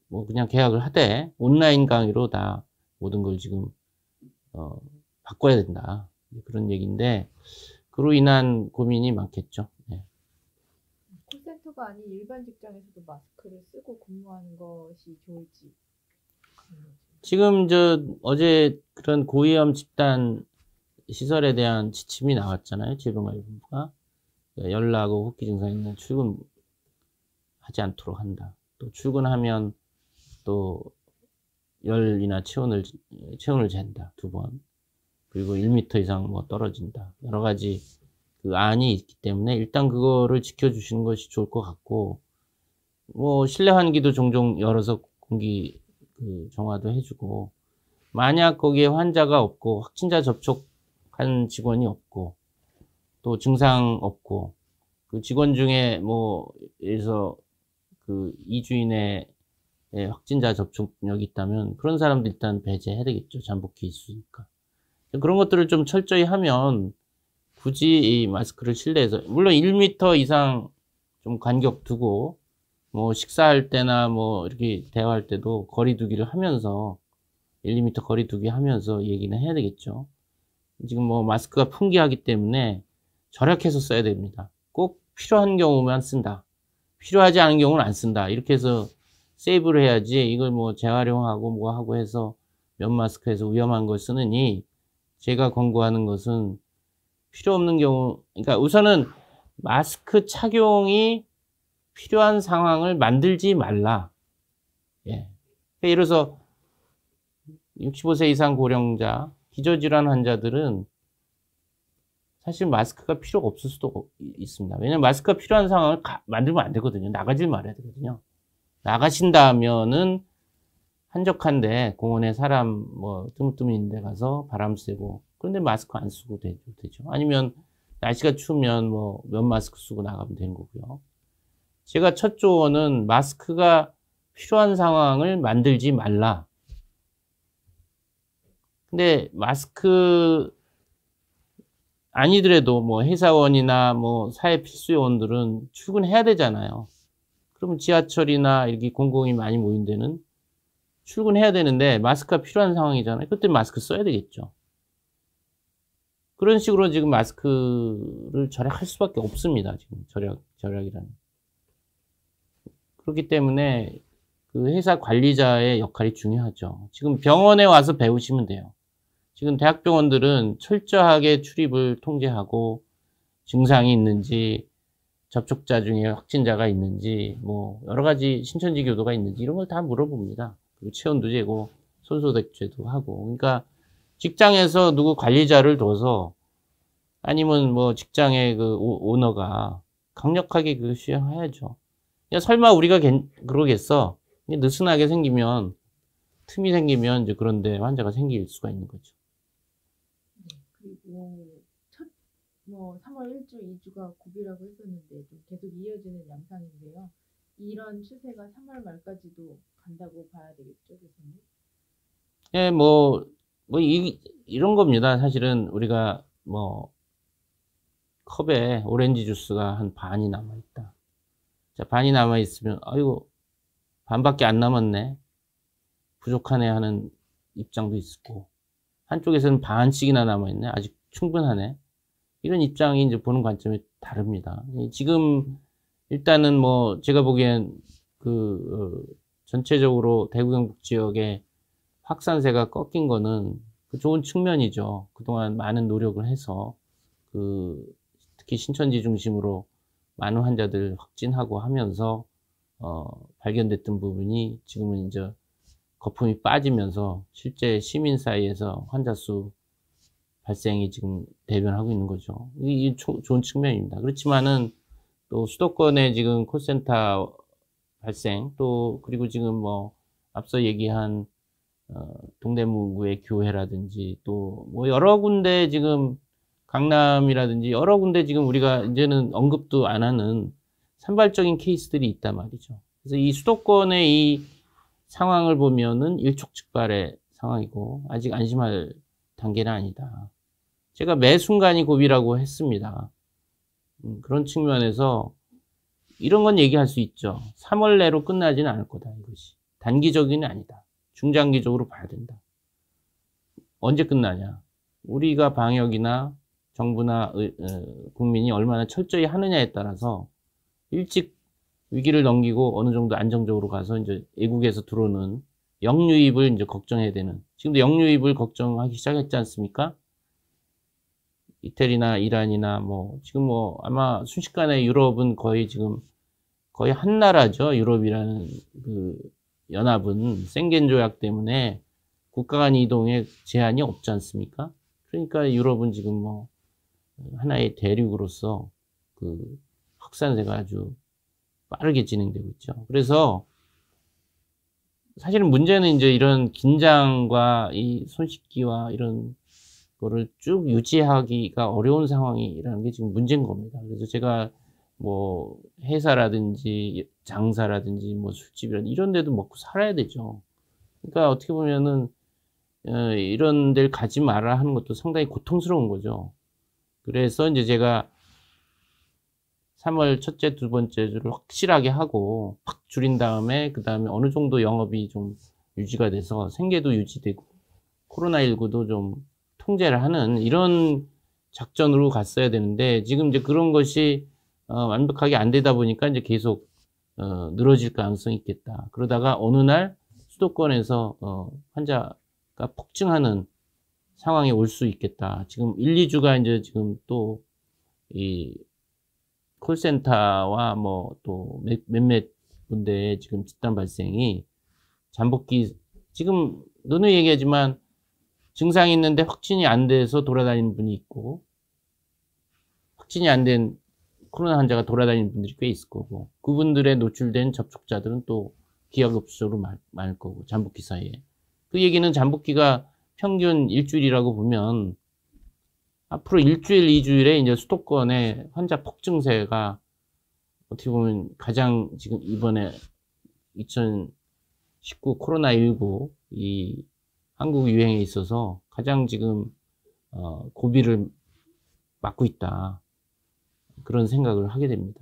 뭐 그냥 개학을 하되 온라인 강의로 다 모든 걸 지금 바꿔야 된다. 그런 얘기인데 그로 인한 고민이 많겠죠. 네. 콜센터가 아닌 일반 직장에서도 마스크를 쓰고 근무하는 것이 좋을지. 지금 어제 그런 고위험 집단 시설에 대한 지침이 나왔잖아요. 질병관리본부가 열나고 호흡기 증상 있는 출근하지 않도록 한다. 또 출근하면 또 열이나 체온을 잰다. 2번. 그리고 1m 이상 뭐 떨어진다. 여러 가지 그 안이 있기 때문에 일단 그거를 지켜주시는 것이 좋을 것 같고, 뭐 실내 환기도 종종 열어서 공기 정화도 해주고, 만약 거기에 환자가 없고 확진자 접촉한 직원이 없고 또 증상 없고 그 직원 중에 뭐 예를 그 2주 이내에 확진자 접촉력이 있다면 그런 사람들 일단 배제해야 되겠죠. 잠복기 있으니까. 그런 것들을 좀 철저히 하면 굳이 이 마스크를 실내에서 물론 1m 이상 좀 간격 두고 뭐 식사할 때나 뭐 이렇게 대화할 때도 거리 두기를 하면서 1, 2m 거리 두기 하면서 얘기는 해야 되겠죠. 지금 뭐 마스크가 풍기하기 때문에 절약해서 써야 됩니다. 꼭 필요한 경우만 쓴다. 필요하지 않은 경우는 안 쓴다. 이렇게 해서 세이브를 해야지 이걸 뭐 재활용하고 뭐 하고 해서 면 마스크에서 위험한 걸 쓰느니 제가 권고하는 것은 필요 없는 경우, 그러니까 우선은 마스크 착용이 필요한 상황을 만들지 말라. 예. 예를 들어서 65세 이상 고령자, 기저질환 환자들은 사실 마스크가 필요가 없을 수도 있습니다. 왜냐면 마스크가 필요한 상황을 만들면 안 되거든요. 나가질 말아야 되거든요. 나가신다면은 한적한데 공원에 사람 뭐 뜸뜸이 있는 데 가서 바람 쐬고 그런데 마스크 안 쓰고 되죠. 아니면 날씨가 추우면 뭐 면 마스크 쓰고 나가면 되는 거고요. 제가 첫 조언은 마스크가 필요한 상황을 만들지 말라. 근데 마스크 아니더라도 뭐 회사원이나 뭐 사회 필수 요원들은 출근해야 되잖아요. 그럼 지하철이나 이렇게 공공이 많이 모인 데는 출근해야 되는데 마스크가 필요한 상황이잖아요. 그때 마스크 써야 되겠죠. 그런 식으로 지금 마스크를 절약할 수밖에 없습니다. 지금 절약이라는. 그렇기 때문에 그 회사 관리자의 역할이 중요하죠. 지금 병원에 와서 배우시면 돼요. 지금 대학병원들은 철저하게 출입을 통제하고 증상이 있는지 접촉자 중에 확진자가 있는지 뭐 여러 가지 신천지 교도가 있는지 이런 걸 다 물어봅니다. 그리고 체온도 재고 손소독제도 하고. 그러니까 직장에서 누구 관리자를 둬서 아니면 뭐 직장의 그 오너가 강력하게 그 수행해야죠. 야, 설마 우리가 그러겠어? 느슨하게 생기면 틈이 생기면 이제 그런데 환자가 생길 수가 있는 거죠. 네, 그리고 뭐 3월 1주, 2주가 고비라고 했었는데 좀 계속 이어지는 양상인데요. 이런 추세가 3월 말까지도 간다고 봐야 되겠죠, 교수님? 예, 이런 겁니다. 사실은 우리가 뭐 컵에 오렌지 주스가 한 반이 남아있다. 자, 반이 남아있으면 아이고 반밖에 안 남았네. 부족하네 하는 입장도 있고 한쪽에서는 반씩이나 남아있네. 아직 충분하네. 이런 입장이 이제 보는 관점이 다릅니다. 지금 일단은 뭐 제가 보기엔 전체적으로 대구 경북 지역의 확산세가 꺾인 거는 좋은 측면이죠. 그동안 많은 노력을 해서 특히 신천지 중심으로 많은 환자들 확진하고 하면서 발견됐던 부분이 지금은 이제 거품이 빠지면서 실제 시민 사이에서 환자 수 발생이 지금 대변하고 있는 거죠. 이게 좋은 측면입니다. 그렇지만은 또 수도권에 지금 콜센터 발생, 또 그리고 지금 뭐 앞서 얘기한 동대문구의 교회라든지 또 뭐 여러 군데 지금 강남이라든지 여러 군데 지금 우리가 이제는 언급도 안 하는 산발적인 케이스들이 있단 말이죠. 그래서 이 수도권의 이 상황을 보면은 일촉즉발의 상황이고 아직 안심할 단계는 아니다. 제가 매 순간이 고비라고 했습니다. 그런 측면에서 이런 건 얘기할 수 있죠. 3월 내로 끝나지는 않을 거다, 이것이. 단기적인 아니다. 중장기적으로 봐야 된다. 언제 끝나냐? 우리가 방역이나 정부나 국민이 얼마나 철저히 하느냐에 따라서 일찍 위기를 넘기고 어느 정도 안정적으로 가서 이제 외국에서 들어오는 역유입을 이제 걱정해야 되는. 지금도 역유입을 걱정하기 시작했지 않습니까? 이태리나 이란이나 뭐 지금 뭐 아마 순식간에 유럽은 거의 지금 거의 한 나라죠. 유럽이라는 그 연합은 생겐 조약 때문에 국가 간 이동에 제한이 없지 않습니까? 그러니까 유럽은 지금 뭐 하나의 대륙으로서 그 확산세가 아주 빠르게 진행되고 있죠. 그래서 사실은 문제는 이제 이런 긴장과 이 손 씻기와 이런 거를 쭉 유지하기가 어려운 상황이라는 게 지금 문제인 겁니다. 그래서 제가 뭐 회사라든지 장사라든지 뭐 술집이라든지 이런 데도 먹고 살아야 되죠. 그러니까 어떻게 보면은 이런 데를 가지 마라 하는 것도 상당히 고통스러운 거죠. 그래서 이제 제가 3월 첫째, 두 번째 주를 확실하게 하고 팍 줄인 다음에 그 다음에 어느 정도 영업이 좀 유지가 돼서 생계도 유지되고 코로나19도 좀 통제를 하는 이런 작전으로 갔어야 되는데 지금 이제 그런 것이 완벽하게 안 되다 보니까 이제 계속 늘어질 가능성이 있겠다. 그러다가 어느 날 수도권에서 환자가 폭증하는 상황이 올 수 있겠다. 지금 1, 2주가 이제 지금 또 이 콜센터와 뭐 또 몇몇 군데 지금 집단 발생이 잠복기 지금 누누이 얘기하지만 증상이 있는데 확진이 안 돼서 돌아다니는 분이 있고 확진이 안 된 코로나 환자가 돌아다니는 분들이 꽤 있을 거고 그분들의 노출된 접촉자들은 또 기하급수적으로 많을 거고 잠복기 사이에 그 얘기는 잠복기가 평균 일주일이라고 보면 앞으로 일주일, 2주일에 이제 수도권의 환자 폭증세가 어떻게 보면 가장 지금 이번에 2019 코로나19 이 한국 유행에 있어서 가장 지금 고비를 맞고 있다. 그런 생각을 하게 됩니다.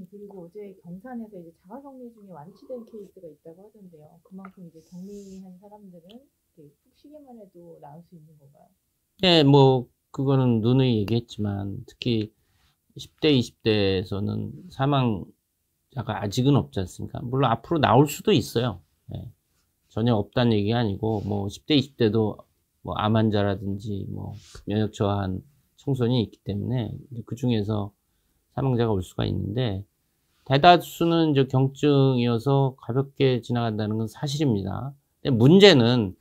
그리고 어제 경산에서 이제 자가격리 중에 완치된 케이스가 있다고 하던데요. 그만큼 이제 격리한 사람들은 푹 쉬기만 해도 나을 수 있는 건가요? 네, 뭐 그거는 누누이 얘기했지만 특히 10대, 20대에서는 사망자가 아직은 없지 않습니까? 물론 앞으로 나올 수도 있어요. 네. 전혀 없다는 얘기가 아니고 뭐 10대, 20대도 뭐 암 환자라든지 뭐 면역 저하한 청소년이 있기 때문에 그 중에서 사망자가 올 수가 있는데 대다수는 이제 경증이어서 가볍게 지나간다는 건 사실입니다. 근데 문제는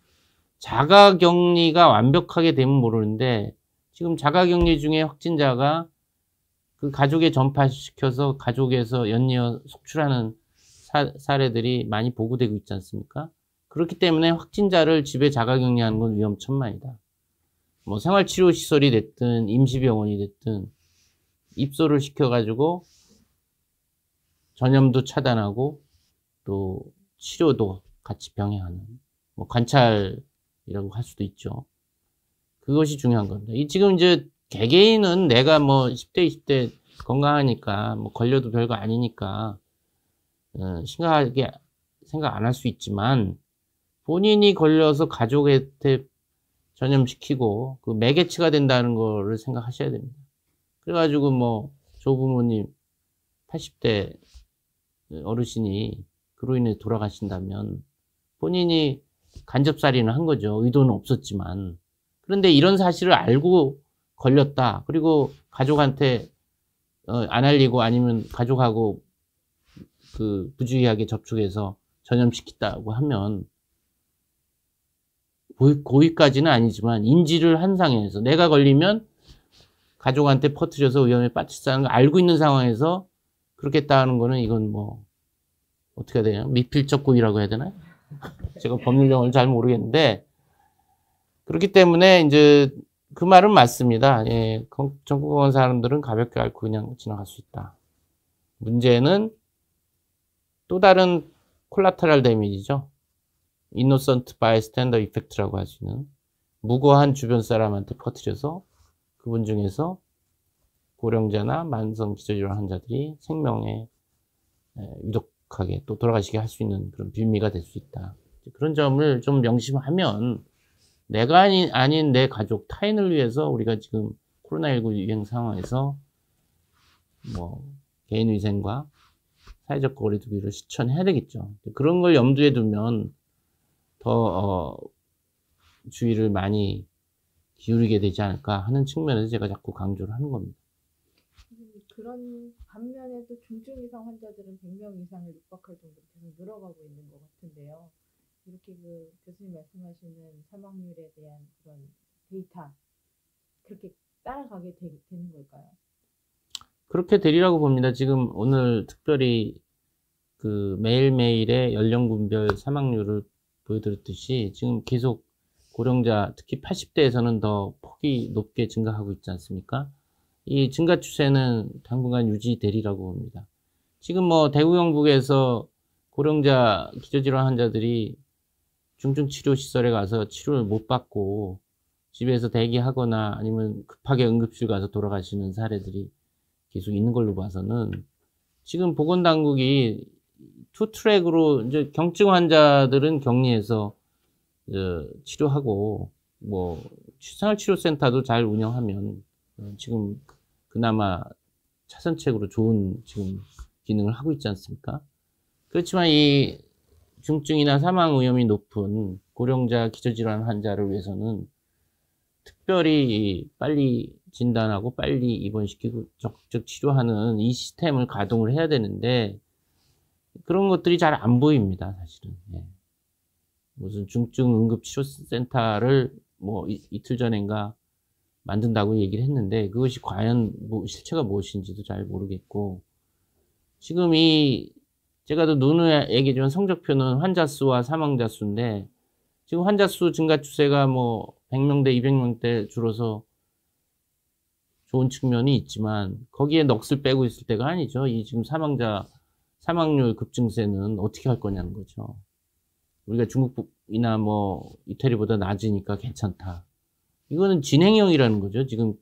자가격리가 완벽하게 되면 모르는데 지금 자가격리 중에 확진자가 그 가족에 전파시켜서 가족에서 연이어 속출하는 사례들이 많이 보고되고 있지 않습니까? 그렇기 때문에 확진자를 집에 자가격리하는 건 위험천만이다. 뭐 생활치료시설이 됐든 임시병원이 됐든 입소를 시켜가지고 전염도 차단하고 또 치료도 같이 병행하는 뭐 관찰이라고 할 수도 있죠. 그것이 중요한 겁니다. 지금 이제 개개인은 내가 뭐 10대, 20대 건강하니까 뭐 걸려도 별거 아니니까 심각하게 생각 안 할 수 있지만 본인이 걸려서 가족한테 전염시키고 그 매개체가 된다는 거를 생각하셔야 됩니다. 그래가지고 뭐 조부모님 80대 어르신이 그로 인해 돌아가신다면 본인이 간접살인을 한 거죠. 의도는 없었지만. 그런데 이런 사실을 알고 걸렸다. 그리고 가족한테 안 알리고 아니면 가족하고 그 부주의하게 접촉해서 전염시켰다고 하면 고의까지는 아니지만 인지를 한 상황에서 내가 걸리면 가족한테 퍼뜨려서 위험에 빠졌다는 걸 알고 있는 상황에서 그렇게 했다는 거는 이건 뭐 어떻게 해야 되냐, 미필적 고의라고 해야 되나요? 제가 법률 용어를 잘 모르겠는데 그렇기 때문에 이제 그 말은 맞습니다. 예, 전국공원 사람들은 가볍게 앓고 그냥 지나갈 수 있다. 문제는 또 다른 콜라테럴 데미지죠. innocent bystander effect라고 할 수 있는 무고한 주변 사람한테 퍼뜨려서 그분 중에서 고령자나 만성 기저질환 환자들이 생명에 위독하게 또 돌아가시게 할 수 있는 그런 빌미가 될 수 있다. 그런 점을 좀 명심하면 내가 아닌 내 가족, 타인을 위해서 우리가 지금 코로나19 유행 상황에서 뭐 개인위생과 사회적 거리두기를 실천해야 되겠죠. 그런 걸 염두에 두면 더 주의를 많이 기울이게 되지 않을까 하는 측면에서 제가 자꾸 강조를 하는 겁니다. 그런 반면에도 중증 이상 환자들은 100명 이상을 육박할 정도로 계속 늘어가고 있는 것 같은데요. 이렇게 그 교수님 말씀하시는 사망률에 대한 그런 데이터 그렇게 따라가게 되는 걸까요? 그렇게 되리라고 봅니다. 지금 오늘 특별히 그 매일매일의 연령군별 사망률을 보여드렸듯이 지금 계속 고령자 특히 80대에서는 더 폭이 높게 증가하고 있지 않습니까? 이 증가 추세는 당분간 유지되리라고 봅니다. 지금 뭐 대구 경북에서 고령자 기저질환 환자들이 중증치료시설에 가서 치료를 못 받고 집에서 대기하거나 아니면 급하게 응급실 가서 돌아가시는 사례들이 계속 있는 걸로 봐서는 지금 보건당국이 투 트랙으로 이제 경증 환자들은 격리해서 치료하고 뭐 생활치료센터도 잘 운영하면 지금 그나마 차선책으로 좋은 지금 기능을 하고 있지 않습니까? 그렇지만 이 중증이나 사망 위험이 높은 고령자 기저질환 환자를 위해서는 특별히 빨리 진단하고 빨리 입원시키고 적극적 치료하는 이 시스템을 가동을 해야 되는데 그런 것들이 잘 안 보입니다, 사실은. 예. 무슨 중증 응급치료센터를 뭐 이틀 전인가 만든다고 얘기를 했는데 그것이 과연 실체가 무엇인지도 잘 모르겠고 지금 제가 또 누누이 얘기했지만 성적표는 환자 수와 사망자 수인데 지금 환자 수 증가 추세가 뭐 100명대, 200명대 줄어서 좋은 측면이 있지만 거기에 넋을 빼고 있을 때가 아니죠. 이 지금 사망률 급증세는 어떻게 할 거냐는 거죠. 우리가 중국이나 뭐 이태리보다 낮으니까 괜찮다. 이거는 진행형이라는 거죠. 지금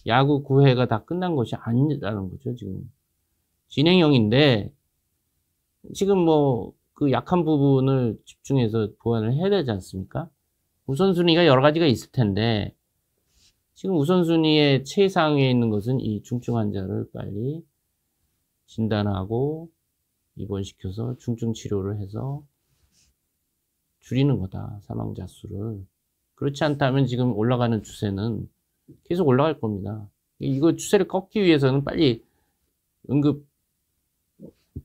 야구 9회가 다 끝난 것이 아니라는 거죠. 지금 진행형인데 지금 뭐 그 약한 부분을 집중해서 보완을 해야 되지 않습니까? 우선순위가 여러 가지가 있을 텐데 지금 우선순위의 최상위에 있는 것은 이 중증 환자를 빨리 진단하고 입원시켜서 중증 치료를 해서 줄이는 거다, 사망자 수를. 그렇지 않다면 지금 올라가는 추세는 계속 올라갈 겁니다. 이거 추세를 꺾기 위해서는 빨리 응급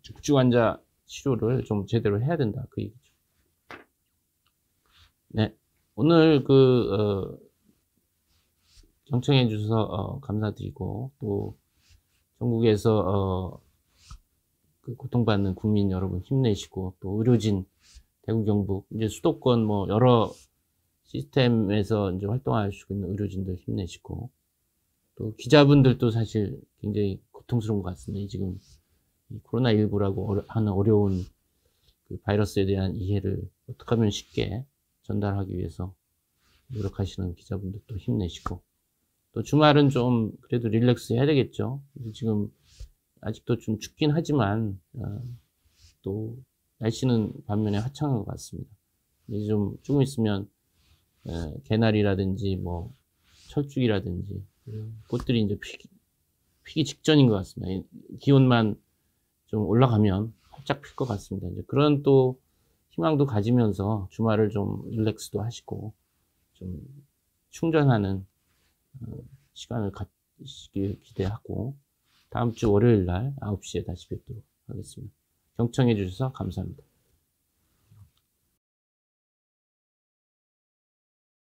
중증 환자 치료를 좀 제대로 해야 된다, 그 얘기죠. 네. 오늘 경청해 주셔서 감사드리고 또 전국에서 그 고통받는 국민 여러분 힘내시고 또 의료진 대구 경북 이제 수도권 뭐 여러 시스템에서 이제 활동하시고 있는 의료진들 힘내시고 또 기자분들도 사실 굉장히 고통스러운 것 같습니다. 지금 이 코로나19라고 하는 어려운 그 바이러스에 대한 이해를 어떻게 하면 쉽게 전달하기 위해서 노력하시는 기자분들도 힘내시고 또 주말은 좀 그래도 릴렉스 해야 되겠죠. 지금 아직도 좀 춥긴 하지만 또 날씨는 반면에 화창한 것 같습니다. 이제 조금 있으면 개나리라든지 뭐 철쭉이라든지 꽃들이 이제 피기 직전인 것 같습니다. 기온만 좀 올라가면 활짝 필 것 같습니다. 이제 그런 또 희망도 가지면서 주말을 좀 릴렉스도 하시고 좀 충전하는 시간을 갖시길 기대하고 다음 주 월요일 날 9시에 다시 뵙도록 하겠습니다. 경청해 주셔서 감사합니다.